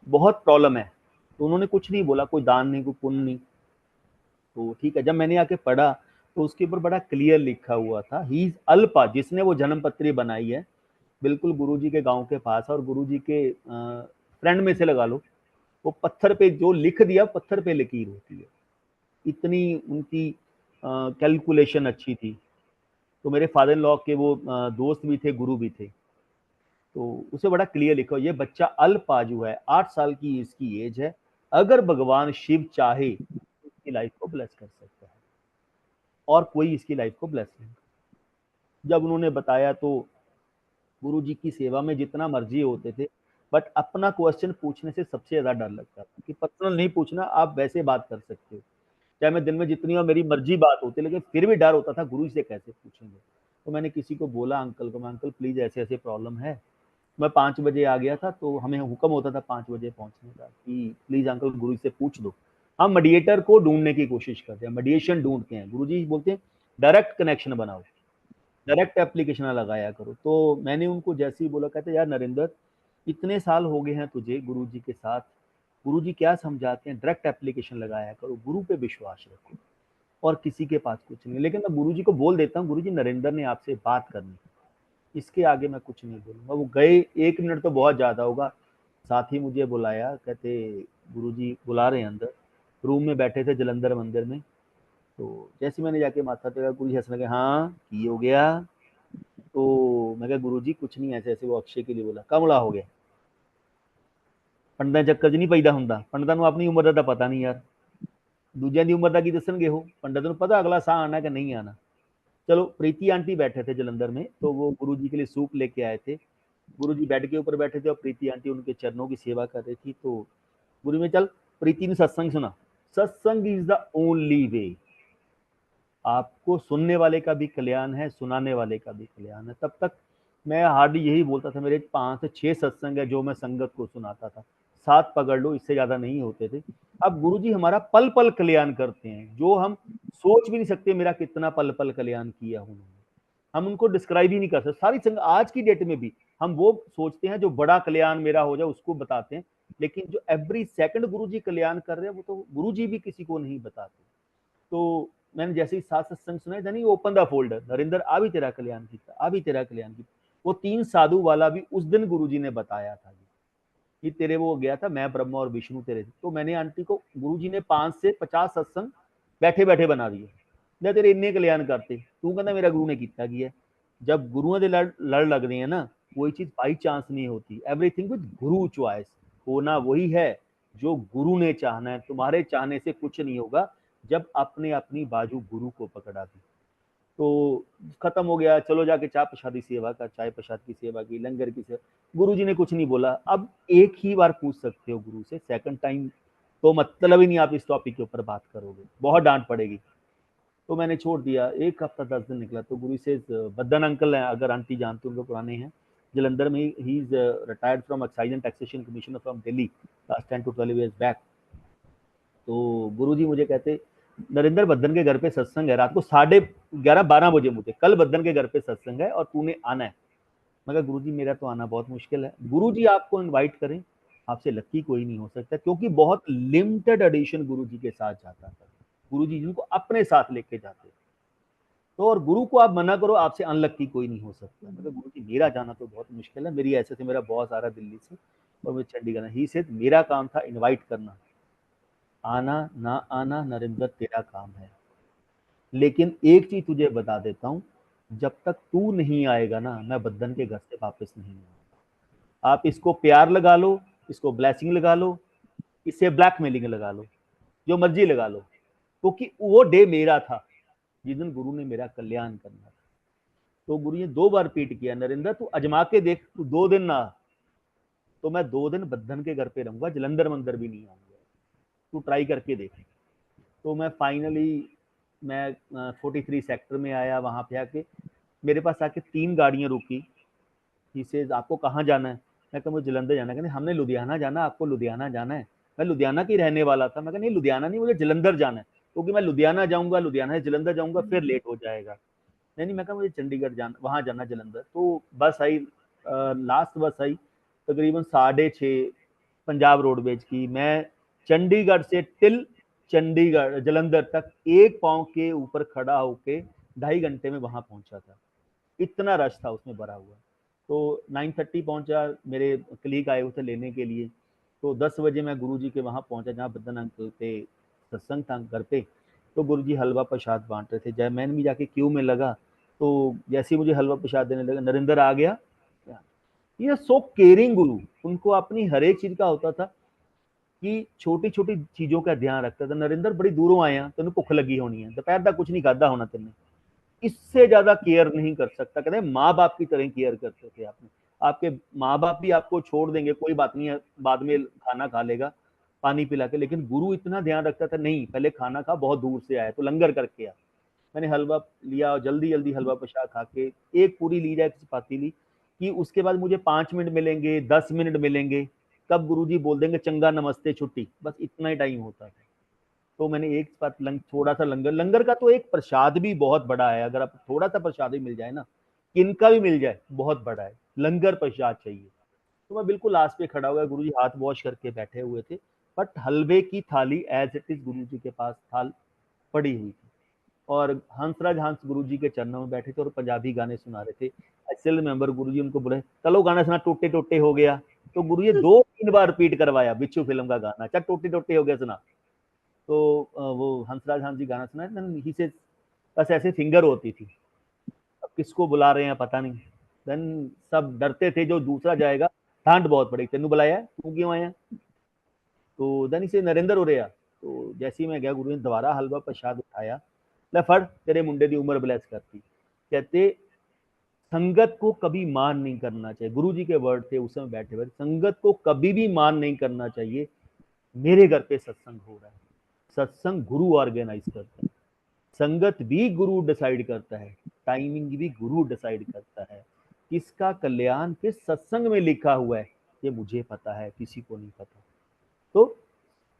बहुत प्रॉब्लम है। तो उन्होंने कुछ नहीं बोला, कोई दान नहीं, कोई पुण्य नहीं। तो ठीक है, जब मैंने आके पढ़ा तो उसके ऊपर बड़ा क्लियर लिखा हुआ था, ही इज अल्पा, जिसने वो जन्म पत्री बनाई है बिल्कुल गुरुजी के गांव के पास, और गुरुजी के फ्रेंड में से लगा लो, वो पत्थर पे जो लिख दिया पत्थर पे लकीर होती है। इतनी उनकी कैलकुलेशन अच्छी थी। तो मेरे फादर इन लॉ के वो दोस्त भी थे, गुरु भी थे। तो उसे बड़ा क्लियर लिखा, ये बच्चा अल्पाजू है, 8 साल की इसकी एज है, अगर भगवान शिव चाहे इसकी लाइफ को ब्लेस कर सकता है, और कोई इसकी लाइफ को ब्लेस नहीं। जब उन्होंने बताया तो गुरु जी की सेवा में जितना मर्जी होते थे, बट अपना क्वेश्चन पूछने से सबसे ज्यादा डर लगता था, कि पर्सनल नहीं पूछना, आप वैसे बात कर सकते हो, चाहे मैं दिन में जितनी और मेरी मर्जी बात होती, लेकिन फिर भी डर होता था गुरु जी से कैसे पूछेंगे। तो मैंने किसी को बोला अंकल को, मैं अंकल प्लीज ऐसे ऐसे प्रॉब्लम है। मैं 5 बजे आ गया था, तो हमें हुक्म होता था 5 बजे पहुंचने का, कि प्लीज अंकल गुरु जी से पूछ दो। हम मीडिएटर को ढूंढने की कोशिश करते हैं, मीडिएशन ढूंढते हैं। गुरु जी बोलते हैं डायरेक्ट कनेक्शन बनाओ, डायरेक्ट एप्लीकेशन लगाया करो। तो मैंने उनको जैसे ही बोला, कहते यार नरेंद्र, इतने साल हो गए हैं तुझे गुरु जी के साथ, गुरु जी क्या समझाते हैं, डायरेक्ट एप्लीकेशन लगाया करो, गुरु पे विश्वास रखो, और किसी के पास कुछ नहीं। लेकिन मैं गुरु जी को बोल देता हूँ, गुरु जी नरेंद्र ने आपसे बात करनी, इसके आगे मैं कुछ नहीं बोलूंगा। वो गए, 1 मिनट तो बहुत ज्यादा होगा, साथ ही मुझे बुलाया, कहते गुरु जी बुला रहे हैं अंदर। रूम में बैठे थे जलंधर मंदिर में। तो जैसे मैंने जाके माथा टेका, गुरु जी हंसने लगे, हाँ की हो गया, तो मैं कहा गुरुजी कुछ नहीं, ऐसे ऐसे। वो अक्षय के लिए बोला कमला हो गया, पंडितां ਚੱਕਰ 'ਚ ਨਹੀਂ ਪਈਦਾ ਹੁੰਦਾ, ਪੰਡਤਾਂ ਨੂੰ ਆਪਣੀ ਉਮਰ ਦਾ ਤਾਂ ਪਤਾ ਨਹੀਂ ਯਾਰ, ਦੂਜਿਆਂ ਦੀ ਉਮਰ ਦਾ ਕੀ ਦੱਸਣਗੇ ਉਹ, पंडित ਨੂੰ पता अगला साह आना कि नहीं आना। चलो प्रीति आंटी बैठे थे जलंधर में, तो वो गुरु जी के लिए सूप लेके आए थे। गुरु जी बेड के ऊपर बैठे थे और प्रीति आंटी उनके चरणों की सेवा कर रही थी। तो गुरु में चल प्रीति ने सत्संग सुना। सत्संग इज द ओनली वे, आपको सुनने वाले का भी कल्याण है, सुनाने वाले का भी कल्याण है। तब तक मैं हार्डली यही बोलता था, मेरे 5 से 6 सत्संग है जो मैं संगत को सुनाता था, 7 पकड़ लो, इससे ज्यादा नहीं होते थे। अब गुरुजी हमारा पल पल कल्याण करते हैं, जो हम सोच भी नहीं सकते मेरा कितना पल पल कल्याण किया उन्होंने, हम उनको डिस्क्राइब ही नहीं कर सकते। सारी संग आज की डेट में भी हम वो सोचते हैं जो बड़ा कल्याण मेरा हो जाए उसको बताते हैं, लेकिन जो एवरी सेकंड गुरुजी कल्याण कर रहे हैं वो तो गुरुजी भी किसी को नहीं बताते। तो मैंने जैसे ही 7 सत्संग सुने, यानी ओपन द फोल्डर, नरेंद्र आ भी तेरा कल्याण किया, आ भी तेरा कल्याण किया। वो 3 साधु वाला भी उस दिन गुरुजी ने बताया था कि तेरे वो गया था, मैं ब्रह्मा और विष्णु तेरे। तो मैंने आंटी को, गुरुजी ने 5 से 50 सत्संग बैठे बैठे बना दिए, ले तेरे इन्ने कल्याण करते, तू कहना मेरा गुरु ने किया की है। जब गुरुओं के लड़ लग रहे हैं ना, कोई चीज बाई चांस नहीं होती, एवरीथिंग विद गुरु चॉइस। होना वही है जो गुरु ने चाहना है, तुम्हारे चाहने से कुछ नहीं होगा जब अपने अपनी बाजू गुरु को पकड़ा दी। तो खत्म हो गया, चलो जाके चाय प्रसादी सेवा का, चाय प्रसाद की सेवा की, लंगर की सेवा, गुरुजी ने कुछ नहीं बोला। अब एक ही बार पूछ सकते हो गुरु से, सेकंड टाइम तो मतलब ही नहीं आप इस टॉपिक के ऊपर बात करोगे, बहुत डांट पड़ेगी। तो मैंने छोड़ दिया। 1 हफ्ता 10 दिन निकला तो गुरु से बद्दन अंकल हैं, अगर आंटी जानते हो, उनको पुराने हैं जलंधर में, he is retired from excise and taxation commissioner from Delhi last 10 to 12 years back. तो गुरुजी मुझे कहते, नरेंद्र बद्दन के घर पे सत्संग है रात को 11:30-12 बजे, मुझे कल बद्दन के घर पे सत्संग है और तूने आना है। मैं कहा गुरुजी मेरा तो आना बहुत मुश्किल है। गुरुजी आपको इनवाइट करें, आपसे लक्की कोई नहीं हो सकता, क्योंकि बहुत लिमिटेड एडिशन गुरुजी के साथ जाता था, गुरुजी जिनको अपने साथ लेके जाते। तो और गुरु को आप मना करो, आपसे अनलक्की कोई नहीं हो सकता। मैं कहा गुरुजी मेरा जाना तो बहुत मुश्किल है, मेरी ऐसे से मेरा बॉस आ रहा दिल्ली से और मैं चंडीगढ़। ही से मेरा काम था इनवाइट करना, आना ना आना नरेंद्र तेरा काम है, लेकिन एक चीज तुझे बता देता हूं, जब तक तू नहीं आएगा ना, मैं बद्दन के घर से वापस नहीं आऊंगा। आप इसको प्यार लगा लो, इसको ब्लेसिंग लगा लो, इसे ब्लैकमेलिंग लगा लो, जो मर्जी लगा लो, क्योंकि वो डे मेरा था जिस दिन गुरु ने मेरा कल्याण करना था। तो गुरु ने 2 बार रिपीट किया, नरेंद्र तू अजमा के देख, तू 2 दिन ना, तो मैं 2 दिन बद्दन के घर पे रहूंगा, जलंधर मंदिर भी नहीं आऊंगा, तू ट्राई करके देख। तो मैं फाइनली 43 सेक्टर में आया, वहां पे आके मेरे पास आके 3 गाड़ियां रुकी। ही सेज आपको कहाँ जाना है? मैं कहा मुझे जलंधर जाना है। कहने हमने लुधियाना जाना, आपको लुधियाना जाना है? मैं लुधियाना की रहने वाला था। मैं कहा नहीं लुधियाना नहीं, मुझे जलंधर जाना है, क्योंकि मैं लुधियाना जाऊंगा, लुधियाना से जलंधर जाऊंगा, फिर लेट हो जाएगा। नहीं, मैं कहा मुझे चंडीगढ़ जाना, वहां जाना जलंधर। तो बस आई, लास्ट बस आई तकरीबन 6:30 पंजाब रोडवेज की। मैं चंडीगढ़ से टिल चंडीगढ़ जलंधर तक 1 पांव के ऊपर खड़ा होके 2.5 घंटे में वहां पहुंचा था, इतना रश था उसमें भरा हुआ। तो 9:30 पहुंचा, मेरे कलीग आए हुए थे लेने के लिए। तो 10 बजे मैं गुरुजी के वहां पहुंचा जहाँ बद्दन अंकल पे सत्संग था घर पे। तो गुरुजी हलवा प्रसाद बांट रहे थे, जय मैंने भी जाके क्यू में लगा। तो जैसे ही मुझे हलवा प्रसाद देने लगा, नरेंद्र आ गया। ये सो केयरिंग गुरु, उनको अपनी हर एक चीज का होता था कि छोटी छोटी चीजों का ध्यान रखता था। नरेंद्र बड़ी दूरों आया, तेन भुख लगी होनी है, दोपहर का कुछ नहीं खादा होना तेने, इससे ज्यादा केयर नहीं कर सकता। कहते माँ बाप की तरह केयर करते थे आपने, आपके माँ बाप भी आपको छोड़ देंगे, कोई बात नहीं है, बाद में खाना खा लेगा पानी पिला के, लेकिन गुरु इतना ध्यान रखता था, नहीं पहले खाना खा, बहुत दूर से आया तो लंगर करके आ। मैंने हलवा लिया और जल्दी जल्दी हलवा प्रसाद खा के एक पूरी ली जाए, चपाती ली, कि उसके बाद मुझे 5 मिनट मिलेंगे, 10 मिनट मिलेंगे, कब गुरुजी बोल देंगे चंगा नमस्ते छुट्टी, बस इतना ही टाइम होता था। तो मैंने एक बात थोड़ा सा लंगर का तो एक प्रसाद भी बहुत बड़ा है, अगर आप थोड़ा सा प्रसाद भी मिल जाए ना, किनका भी मिल जाए, बहुत बड़ा है, लंगर प्रसाद चाहिए। तो मैं बिल्कुल लास्ट पे खड़ा हुआ, गुरुजी हाथ वॉश करके बैठे हुए थे, बट हलवे की थाली एज इट इज गुरुजी के पास थाल पड़ी हुई थी, और हंसराज हंस गुरुजी के चरणों में बैठे थे और पंजाबी गाने सुना रहे थे। एक्चुअल मेंबर गुरुजी उनको बोले चलो गाना सुना, टोटे टोटे हो गया। तो गुरुजी 2-3 बार रिपीट करवाया बिच्छू फिल्म का गाना, चल टोटे टोटे हो गया सुना। तो वो हंसराज हंस जी गाना सुना, ही से बस ऐसे फिंगर होती थी, किसको बुला रहे हैं पता नहीं। देन सब डरते थे जो दूसरा जाएगा, डांट बहुत पड़ी, तेनू बुलाया तू क्यों आया। तो देन इसे नरेंद्र हो रहा। तो जैसे ही मैं गया, गुरु ने दोबारा हलवा प्रसाद उठाया, ले फड़ तेरे मुंडे की उम्र ब्लेस करती। कहते संगत को कभी मान नहीं करना चाहिए। गुरु जी के वर्ड थे उस समय बैठे हुए, संगत को कभी भी मान नहीं करना चाहिए। मेरे घर पे सत्संग हो रहा है, सत्संग गुरु ऑर्गेनाइज करता है, संगत भी गुरु डिसाइड करता है, टाइमिंग भी गुरु डिसाइड करता है। किसका कल्याण किस सत्संग में लिखा हुआ है ये मुझे पता है, किसी को नहीं पता। तो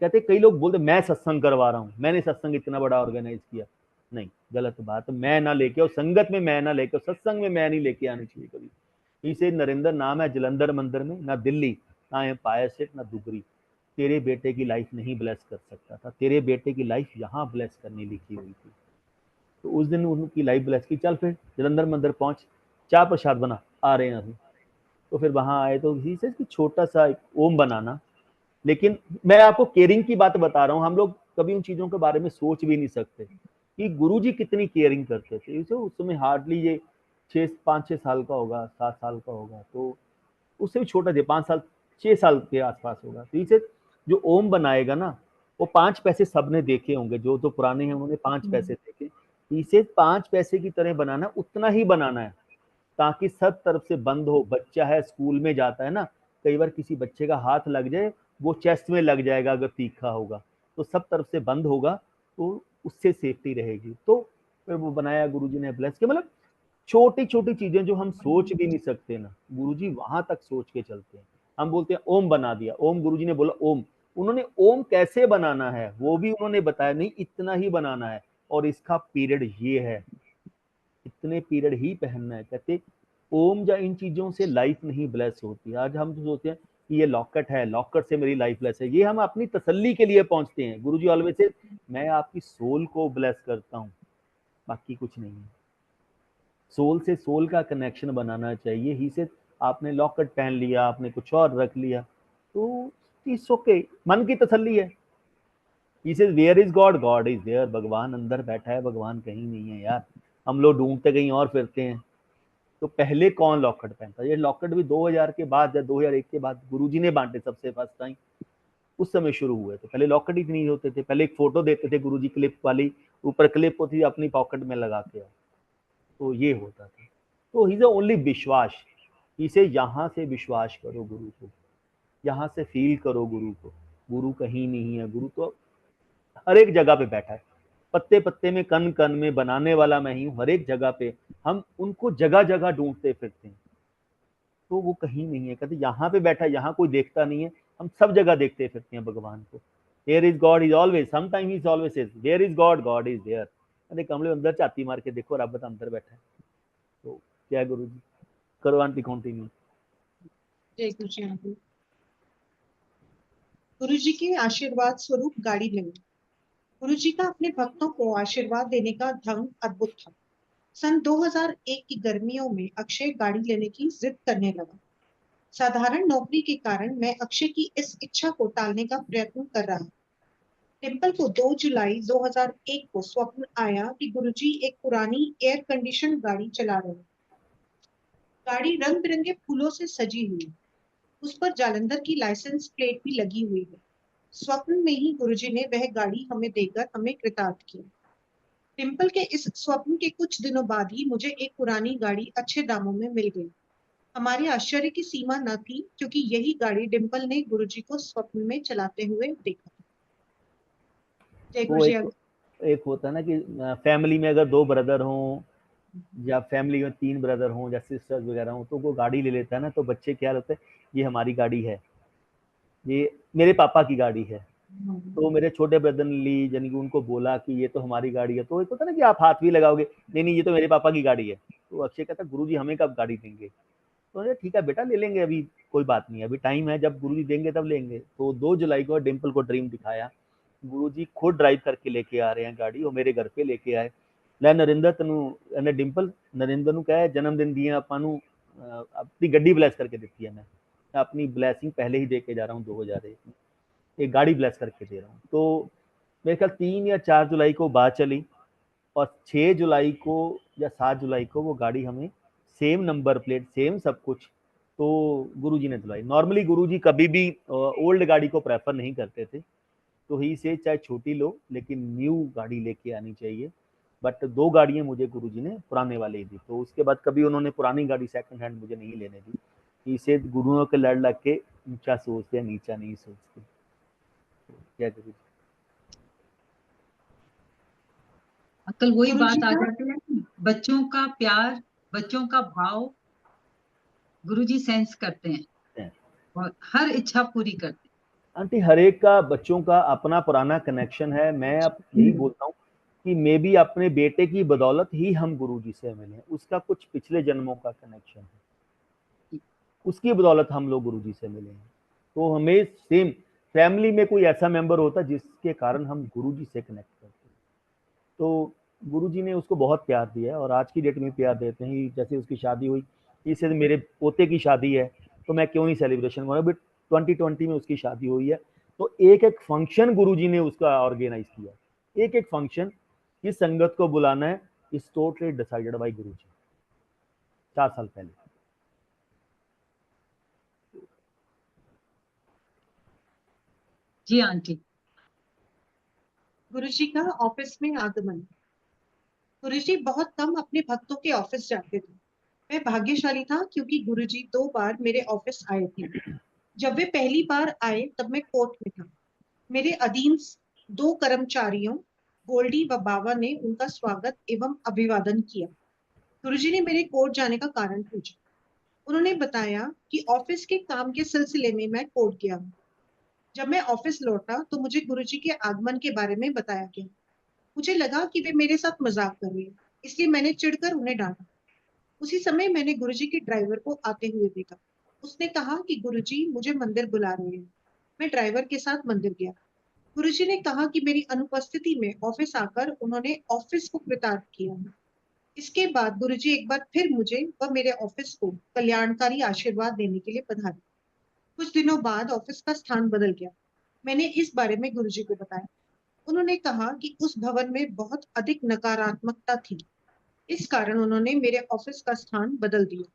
कहते कई लोग बोलते मैं सत्संग करवा रहा हूँ, मैंने सत्संग इतना बड़ा ऑर्गेनाइज किया। नहीं, गलत बात। मैं ना लेके, और संगत में मैं ना लेके, सत्संग में मैं नहीं लेके आनी चाहिए कभी। इसे नरेंद्र नाम है जलंधर मंदिर में, ना दिल्ली, ना एम्पायर स्टेट, ना दुबरी। तेरे बेटे की लाइफ नहीं ब्लेस कर सकता था, तेरे बेटे की लाइफ यहाँ ब्लेस करनी लिखी हुई थी। तो उस दिन उनकी लाइफ ब्लेस की। चल फिर जलंधर मंदिर पहुंच, चाय प्रसाद बना, आ रहे हैं अभी। तो फिर वहां आए तो ही से छोटा सा एक ओम बनाना। लेकिन मैं आपको केयरिंग की बात बता रहा हूँ, हम लोग कभी उन चीजों के बारे में सोच भी नहीं सकते कि गुरुजी कितनी केयरिंग करते थे। इसे उस समय हार्डली ये 5-6 साल का होगा, 7 साल का होगा, तो उससे भी छोटा थे, 5 साल 6 साल के आसपास होगा। तो इसे जो ओम बनाएगा ना, वो 5 पैसे सबने देखे होंगे, जो तो पुराने हैं उन्होंने 5 पैसे देखे। इसे 5 पैसे की तरह बनाना, उतना ही बनाना है ताकि सब तरफ से बंद हो। बच्चा है, स्कूल में जाता है ना, कई बार किसी बच्चे का हाथ लग जाए, वो चेस्ट में लग जाएगा अगर तीखा होगा, तो सब तरफ से बंद होगा, तो उससे सेफ्टी रहेगी। तो फिर वो बनाया गुरुजी ने ब्लेस के। मतलब छोटी छोटी चीजें जो हम सोच भी नहीं सकते ना, गुरुजी वहां तक सोच के चलते हैं। हम बोलते हैं ओम बना दिया, ओम गुरुजी ने बोला ओम, उन्होंने ओम कैसे बनाना है वो भी उन्होंने बताया, नहीं इतना ही बनाना है और इसका पीरियड ये है, इतने पीरियड ही पहनना है। कहते ओम या इन चीजों से लाइफ नहीं ब्लेस होती। आज हम तो सोचते हैं कि ये लॉकेट है, लॉकेट से मेरी लाइफ ब्लेस है, ये हम अपनी तसल्ली के लिए पहुंचते हैं। गुरुजी ऑलवेज से मैं आपकी सोल को ब्लेस करता हूँ, बाकी कुछ नहीं है। सोल से सोल का कनेक्शन बनाना चाहिए। ही से आपने लॉकेट पहन लिया, आपने कुछ और रख लिया, तो इट्स ओके, मन की तसल्ली है। He say where is God, God is there, भगवान अंदर बैठा है, भगवान कहीं नहीं है यार। हम लोग ढूंढते कहीं और फिरते हैं। तो पहले कौन लॉकेट पहनता? ये लॉकेट भी 2000 के बाद या 2001 के बाद गुरुजी ने बांटे सबसे फर्स्ट टाइम, उस समय शुरू हुए थे। पहले लॉकेट ही नहीं होते थे, पहले एक फोटो देते थे गुरुजी क्लिप वाली, ऊपर क्लिप होती थी, अपनी पॉकेट में लगा के आओ, तो ये होता था। तो ही इज ओनली विश्वास, इसे यहाँ से विश्वास करो गुरु को, यहाँ से फील करो गुरु को। गुरु कहीं नहीं है, गुरु तो हर एक जगह पे बैठा है, पत्ते पत्ते में, कन कन में, बनाने वाला मैं ही हूँ हर एक जगह पे। हम उनको जगह जगह ढूंढते फिरते हैं, तो वो कहीं नहीं है। कहते यहाँ पे बैठा है, यहाँ कोई देखता नहीं है, हम सब जगह देखते फिरते हैं भगवान को। Here is God is always, sometimes he is always says, where is God, God is there। अरे कमले अंदर चाती मार के देखो, रब तो अंदर बैठा है। तो क्या गुरु जी, करो आंटी कंटिन्यू। जय गुरु जी। आंटी, गुरु जी के आशीर्वाद स्वरूप गाड़ी लेंगे। गुरु जी का अपने भक्तों को आशीर्वाद देने का ढंग अद्भुत था। सन 2001 की गर्मियों में अक्षय गाड़ी लेने की जिद करने लगा। साधारण नौकरी के कारण मैं अक्षय की इस इच्छा को टालने का प्रयत्न कर रहा। डिम्पल को 2 जुलाई 2001 को स्वप्न आया कि गुरुजी एक पुरानी एयर कंडीशन गाड़ी चला रहे हैं। गाड़ी रंग बिरंगे फूलों से सजी हुई, उस पर जालंधर की लाइसेंस प्लेट भी लगी हुई है। स्वप्न में ही गुरुजी ने वह गाड़ी हमें देकर हमें कृतार्थ किया। डिम्पल के इस स्वप्न के कुछ दिनों बाद ही मुझे एक पुरानी गाड़ी अच्छे दामों में मिल गई। हमारे आश्चर्य की सीमा न थी, क्योंकि यही गाड़ी डिम्पल ने गुरुजी को स्वप्न में चलाते हुए देखा। जय वो गुरुजी। एक होता है ना कि फैमिली में अगर 2 ब्रदर हों या फैमिली में 3 ब्रदर हों या सिस्टर्स वगैरह हों, तो वो गाड़ी ले लेता है ना, तो बच्चे क्या होते हैं, ये हमारी गाड़ी है, ये मेरे पापा की गाड़ी है। तो मेरे छोटे ब्रदर ने ली, यानी कि उनको बोला कि ये तो हमारी गाड़ी है, तो एक होता है ना कि आप हाथ भी लगाओगे, नहीं नहीं ये तो मेरे पापा की गाड़ी है। तो अक्षय कहता गुरुजी हमें कब गाड़ी देंगे? तो ठीक है बेटा ले लेंगे, अभी कोई बात नहीं, अभी टाइम है, जब गुरुजी देंगे तब लेंगे। तो 2 जुलाई को डिम्पल को ड्रीम दिखाया, गुरुजी खुद ड्राइव करके लेके आ रहे हैं गाड़ी, वो मेरे घर पे लेके आए। ਲੈ ਨਰਿੰਦਰ ਤੈਨੂੰ ਇਹਨੇ ਡਿੰਪਲ ਨਰਿੰਦਰ ਨੂੰ ਕਹੇ ਜਨਮ ਦਿਨ ਦੀਆਂ ਆਪਾਂ ਨੂੰ अपनी गड्डी ब्लेस करके देती है। मैं अपनी ब्लेसिंग पहले ही दे के जा रहा हूँ 2001 में, एक गाड़ी ब्लेस करके दे रहा हूँ। तो मेरे ख्याल 3 या 4 जुलाई को बात चली, और 6 जुलाई को या 7 जुलाई को वो गाड़ी हमें सेम नंबर प्लेट, सेम सब कुछ, तो गुरुजी ने दिलाई। नॉर्मली गुरुजी कभी भी ओल्ड गाड़ी को प्रेफर नहीं करते थे, तो ही से चाहे छोटी लो लेकिन न्यू गाड़ी लेके आनी चाहिए। बट 2 गाड़ियां मुझे गुरुजी ने पुराने वाले ही दी, तो उसके बाद कभी उन्होंने पुरानी गाड़ी सेकंड हैंड मुझे नहीं लेने दी। इसे गुरुओं के लड़ लग के ऊंचा सोचते हैं, नीचा नहीं सोचते। क्या गुरुजी? अंकल वही गुरुजी बात आ का जाती है ना, बच्चों का प्यार, बच्चों का भाव गुरुजी सेंस करते हैं और हर इच्छा पूरी करते आंटी, हर एक का बच्चों का अपना पुराना कनेक्शन है। मैं अब यही बोलता हूँ कि मे भी अपने बेटे की बदौलत ही हम गुरुजी से मिले हैं, उसका कुछ पिछले जन्मों का कनेक्शन है, उसकी बदौलत हम लोग गुरुजी से मिले हैं। तो हमें सेम फैमिली में कोई ऐसा मेंबर होता जिसके कारण हम गुरुजी से कनेक्ट करते हैं, तो गुरुजी ने उसको बहुत प्यार दिया है और आज की डेट में प्यार देते हैं। जैसे उसकी शादी हुई, इससे मेरे पोते की शादी है, तो मैं क्यों नहीं सेलिब्रेशन करूँ। बट 2020 में उसकी शादी हुई है, तो एक एक फंक्शन गुरुजी ने उसका ऑर्गेनाइज किया, एक एक फंक्शन इस संगत को बुलाना है, इज टोटली डिसाइडेड बाय गुरुजी 4 साल पहले। जी आंटी। गुरुजी का ऑफिस में आगमन। गुरुजी बहुत कम अपने भक्तों के ऑफिस जाते थे। मैं भाग्यशाली था क्योंकि गुरुजी 2 बार मेरे ऑफिस आए थे। जब वे पहली बार आए तब मैं कोर्ट में था। मेरे अधीन 2 कर्मचारियों गोल्डी व बाबा ने उनका स्वागत एवं अभिवादन किया। गुरुजी ने मेरे कोर्ट जाने का कारण पूछा। उन्होंने बताया कि ऑफिस के काम के सिलसिले में मैं कोर्ट गया हूँ। जब मैं ऑफिस लौटा तो मुझे गुरुजी के आगमन के बारे में बताया गया। मुझे लगा कि वे मेरे साथ मजाक कर रहे हैं, इसलिए मैंने चिढ़कर उन्हें डांटा। उसी समय मैंने गुरुजी के ड्राइवर को आते हुए देखा। उसने कहा कि गुरुजी मुझे मंदिर बुला रहे हैं। मैं ड्राइवर के साथ मंदिर गया। गुरुजी ने कहा कि मेरी अनुपस्थिति में ऑफिस आकर उन्होंने ऑफिस को कृतार्थ किया। इसके बाद गुरुजी एक बार फिर मुझे व मेरे ऑफिस को कल्याणकारी आशीर्वाद देने के लिए पधारे। कुछ दिनों बाद ऑफिस का स्थान बदल गया। मैंने इस बारे में गुरुजी को बताया। उन्होंने कहा कि उस भवन में बहुत अधिक नकारात्मकता थी, इस कारण उन्होंने मेरे ऑफिस का स्थान बदल दिया।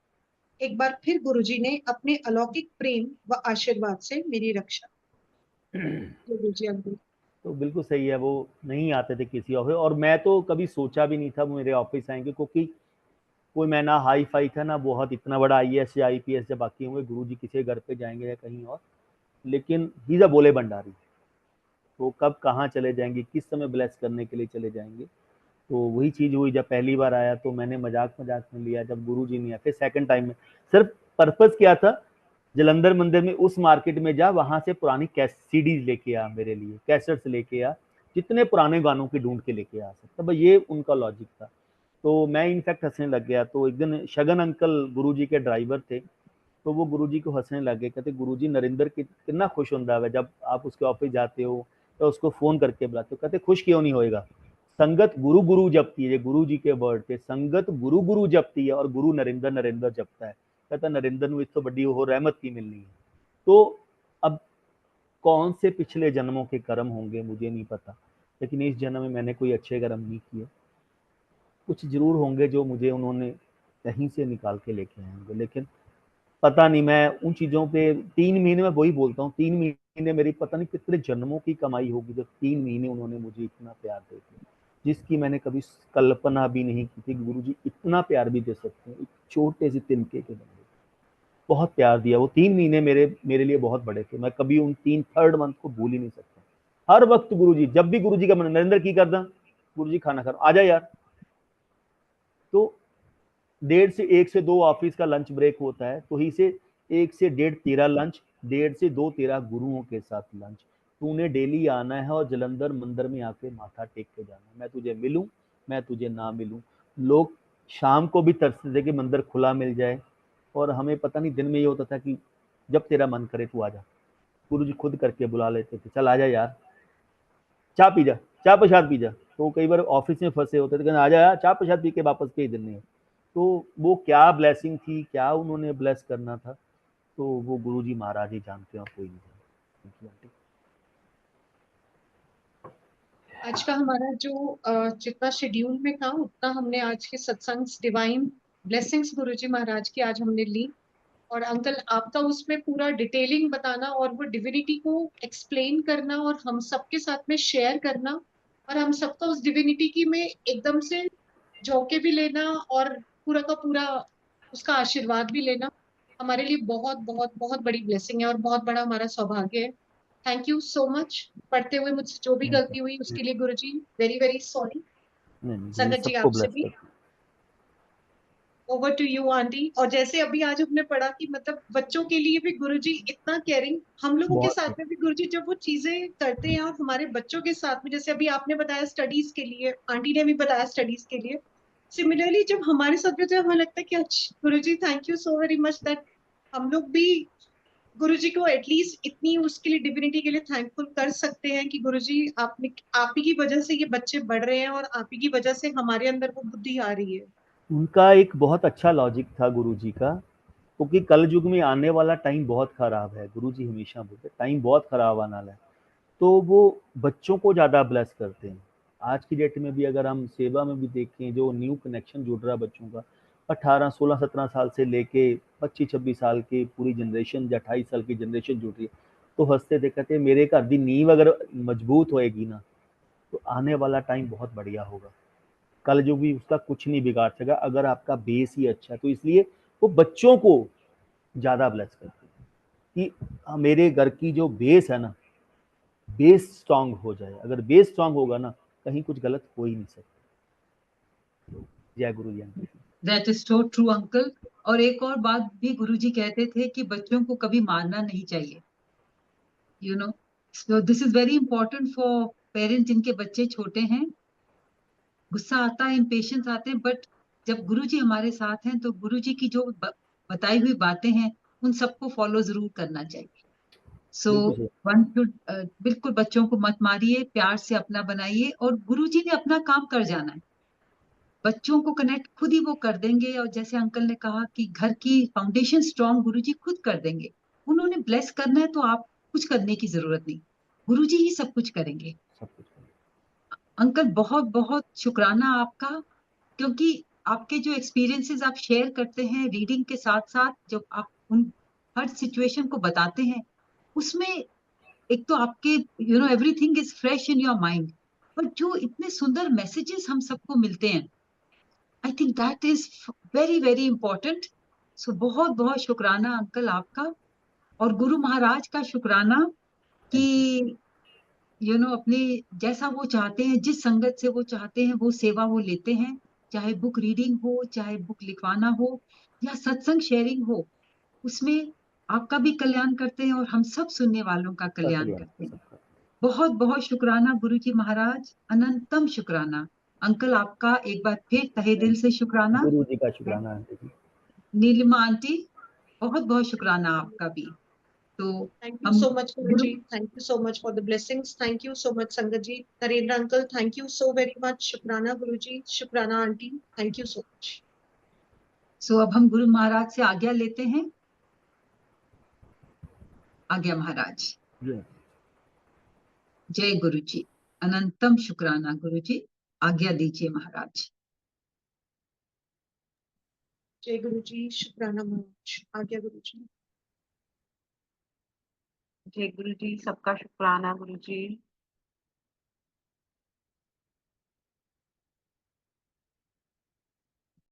एक बार फिर गुरुजी ने अपने अलौकिक प्रेम व आशीर्वाद से मेरी रक्षा की। गुरुजी अंकुर। तो बिल्कुल सही है, वो नहीं आते थे किसी ऑफिस, और मैं तो कभी सोचा भी नहीं था वो मेरे ऑफिस आएंगे, क्योंकि कोई मैं ना हाई फाई था ना बहुत इतना बड़ा IAS या IPS जब बाकी होंगे, गुरुजी किसी घर पे जाएंगे या कहीं और, लेकिन ही जा बोले भंडारी, तो कब कहाँ चले जाएंगे, किस समय ब्लेस करने के लिए चले जाएंगे। तो वही चीज हुई, जब पहली बार आया तो मैंने मजाक मजाक में लिया, जब गुरुजी नहीं आए फिर सेकंड टाइम में सिर्फ पर्पस क्या था, जलंधर मंदिर में उस मार्केट में जा, वहां से पुरानी सीडीज लेके आ, मेरे लिए कैसेट्स लेके आ, जितने पुराने गानों के ढूंढ के लेके आ सकता, बस ये उनका लॉजिक था। तो मैं इनफैक्ट हंसने लग गया। तो एक दिन शगन अंकल गुरुजी के ड्राइवर थे, तो वो गुरुजी को हंसने लगे, कहते गुरुजी नरेंद्र कितना खुश होता है जब आप उसके ऑफिस जाते हो तो उसको फोन करके बुलाते हो। कहते खुश क्यों नहीं होएगा, संगत गुरु गुरु जपती है, गुरु जी के वर्ड थे, संगत गुरु गुरु जपती है और गुरु नरेंद्र नरेंद्र जपता है। कहता नरेंद्र ਨੂੰ ਇਸ ਤੋਂ ਵੱਡੀ ਉਹ रहमत की मिलनी है। तो अब कौन से पिछले जन्मों के कर्म होंगे मुझे नहीं पता, लेकिन इस जन्म में मैंने कोई अच्छे कर्म नहीं किए। कुछ जरूर होंगे जो मुझे उन्होंने कहीं से निकाल के लेके आए होंगे, लेकिन पता नहीं। मैं उन चीजों पे 3 महीने में वही बोलता हूँ, 3 महीने मेरी पता नहीं कितने जन्मों की कमाई होगी, जब 3 महीने उन्होंने मुझे इतना प्यार दे दिया, जिसकी मैंने कभी कल्पना भी नहीं की थी। गुरुजी इतना प्यार भी दे सकते हैं एक छोटे से तिनके के बंदे। बहुत प्यार दिया। वो 3 महीने मेरे लिए बहुत बड़े थे। मैं कभी उन 3 मंथ को भूल ही नहीं सकता। हर वक्त गुरुजी, जब भी गुरुजी का मन, नरेंद्र की करदा, गुरुजी खाना खा आ जा यार। तो 1:30 से 2 ऑफिस का लंच ब्रेक होता है, तो ही से 1 से 1:30 तेरा लंच, 1:30 से 2 तेरा गुरुओं के साथ लंच। तूने डेली आना है और जलंधर मंदिर में आके माथा टेक के जाना। मैं तुझे मिलूं, मैं तुझे ना मिलूं। लोग शाम को भी तरसते थे कि मंदिर खुला मिल जाए, और हमें पता नहीं दिन में ये होता था कि जब तेरा मन करे तू आ जा। गुरुजी खुद करके बुला लेते थे, चल आ जा यार, चाय पी जा, चाय प्रसाद पी जा। तो कई बार ऑफिस में फंसे होते थे, कहना आ जा यार, चाय प्रसाद पी के वापस भेज देने हैं। तो वो क्या ब्लेसिंग थी, क्या उन्होंने ब्लेस करना था, तो वो गुरुजी महाराज ही जानते हैं, और कोई नहीं जानते। आज का हमारा जो जितना शेड्यूल में था उतना हमने आज के सत्संग डिवाइन ब्लेसिंग्स गुरुजी महाराज की आज हमने ली। और अंकल आपका उसमें पूरा डिटेलिंग बताना और वो डिविनिटी को एक्सप्लेन करना और हम सबके साथ में शेयर करना और हम सबका उस डिविनिटी की में एकदम से झोंके भी लेना और पूरा का पूरा उसका आशीर्वाद भी लेना हमारे लिए बहुत बहुत बहुत बड़ी ब्लेसिंग है और बहुत बड़ा हमारा सौभाग्य है। Thank you so much. पढ़ते हुए मुझसे जो भी गलती हुई उसके लिए गुरुजी वेरी वेरी सॉरी। नहीं नहीं, गुरुजी संगत जी सबको आपसे ब्लेस भी करते हैं। Over to you aunty. और जैसे अभी आज हमने पढ़ा कि मतलब बच्चों के लिए भी गुरुजी इतना केयरिंग, हम लोगों के साथ बहुत में भी गुरुजी जब वो चीजें करते हैं और हमारे बच्चों के साथ में, जैसे अभी आपने बताया स्टडीज के लिए, आंटी ने भी बताया स्टडीज के लिए, सिमिलरली जब हमारे साथ भी होता है हमें लगता है कि अच्छा Guruji thank you so very much that हम लोग भी गुरुजी को एटलीस्ट इतनी उसके लिए डिविनिटी के लिए थैंकफुल कर सकते हैं कि गुरुजी आपने आप ही की वजह से ये बच्चे बढ़ रहे हैं और आप ही की वजह से हमारे अंदर वो बुद्धि आ रही है। उनका एक बहुत अच्छा लॉजिक था गुरुजी का, क्योंकि कल युग में आने वाला टाइम बहुत खराब है। गुरुजी हमेशा बोलते टाइम बहुत खराब आने वाला है, तो वो बच्चों को ज्यादा ब्लेस करते हैं। आज की डेट में भी अगर हम सेवा में भी देखें, जो न्यू कनेक्शन जुड़ रहा है बच्चों का, 18 16 17 साल से लेके 25 26 साल की पूरी जनरेशन या 28 साल की जनरेशन जुड़ रही है, तो हंसते थे, कहते मेरे घर की नींव अगर मजबूत होएगी ना तो आने वाला टाइम बहुत बढ़िया होगा। कल जो भी उसका कुछ नहीं बिगाड़ सका अगर आपका बेस ही अच्छा है। तो इसलिए वो बच्चों को ज्यादा ब्लेस करते हैं कि मेरे घर की जो बेस है ना, बेस स्ट्रांग हो जाए। अगर बेस स्ट्रांग होगा ना, कहीं कुछ गलत हो ही नहीं सकता। जय Guru ji. That is so true uncle. और एक और बात भी गुरुजी कहते थे कि बच्चों को कभी मारना नहीं चाहिए, you know. So this is very important for parents जिनके बच्चे छोटे हैं। गुस्सा आता है, इम्पेशंस आते हैं, बट जब गुरुजी हमारे साथ हैं तो गुरुजी की जो बताई हुई बातें हैं उन सबको फॉलो जरूर करना चाहिए। सो बिल्कुल सही। वन शुड बिल्कुल बच्चों को मत मारिए, प्यार से अपना बनाइए, और गुरुजी ने अपना काम कर जाना है। बच्चों को कनेक्ट खुद ही वो कर देंगे, और जैसे अंकल ने कहा कि घर की फाउंडेशन स्ट्रांग गुरुजी खुद कर देंगे। उन्होंने ब्लेस करना है तो आप कुछ करने की जरूरत नहीं, गुरुजी ही सब कुछ करेंगे। सब कुछ अंकल बहुत बहुत शुक्राना आपका, क्योंकि आपके जो एक्सपीरियंसेस आप शेयर करते हैं रीडिंग के साथ साथ, जब आप उन हर सिचुएशन को बताते हैं, उसमें एक तो आपके everything is fresh in your mind, पर जो इतने सुंदर मैसेजेस हम सबको मिलते हैं, I think that is very very important. So बहुत बहुत शुक्राना अंकल आपका, और गुरु महाराज का शुक्राना कि अपने जैसा वो चाहते हैं, जिस संगत से वो चाहते हैं वो सेवा वो लेते हैं, चाहे बुक रीडिंग हो, चाहे बुक लिखवाना हो, या सत्संग शेयरिंग हो, उसमें आपका भी कल्याण करते हैं और हम सब सुनने वालों का कल्याण कल्याण करते हैं। सबका। बहुत बहुत शुक्राना गुरु जी महाराज, अनंतम शुक्राना। अंकल आपका एक बार फिर तहे दिल से शुक्राना। गुरु जी का शुक्राना आंटी जी। नीलिमा आंटी बहुत बहुत शुक्राना आपका भी। तो Thank you हम so much, Guru Guruji. Thank you so much for the blessings. Thank you so much, Sangatji. Narendra uncle, thank you so very much. Shukrana, Guruji. Shukrana, auntie. Thank you so much. सो अब हम गुरु महाराज से आज्ञा लेते हैं। आज्ञा महाराज। जय जय गुरु जी। अनंतम शुक्राना गुरु जी, आज्ञा दीजिए महाराज। जय गुरुजी। शुक्राना महाराज। आज्ञा गुरुजी। जय गुरु जी, सबका शुक्राना गुरु जी।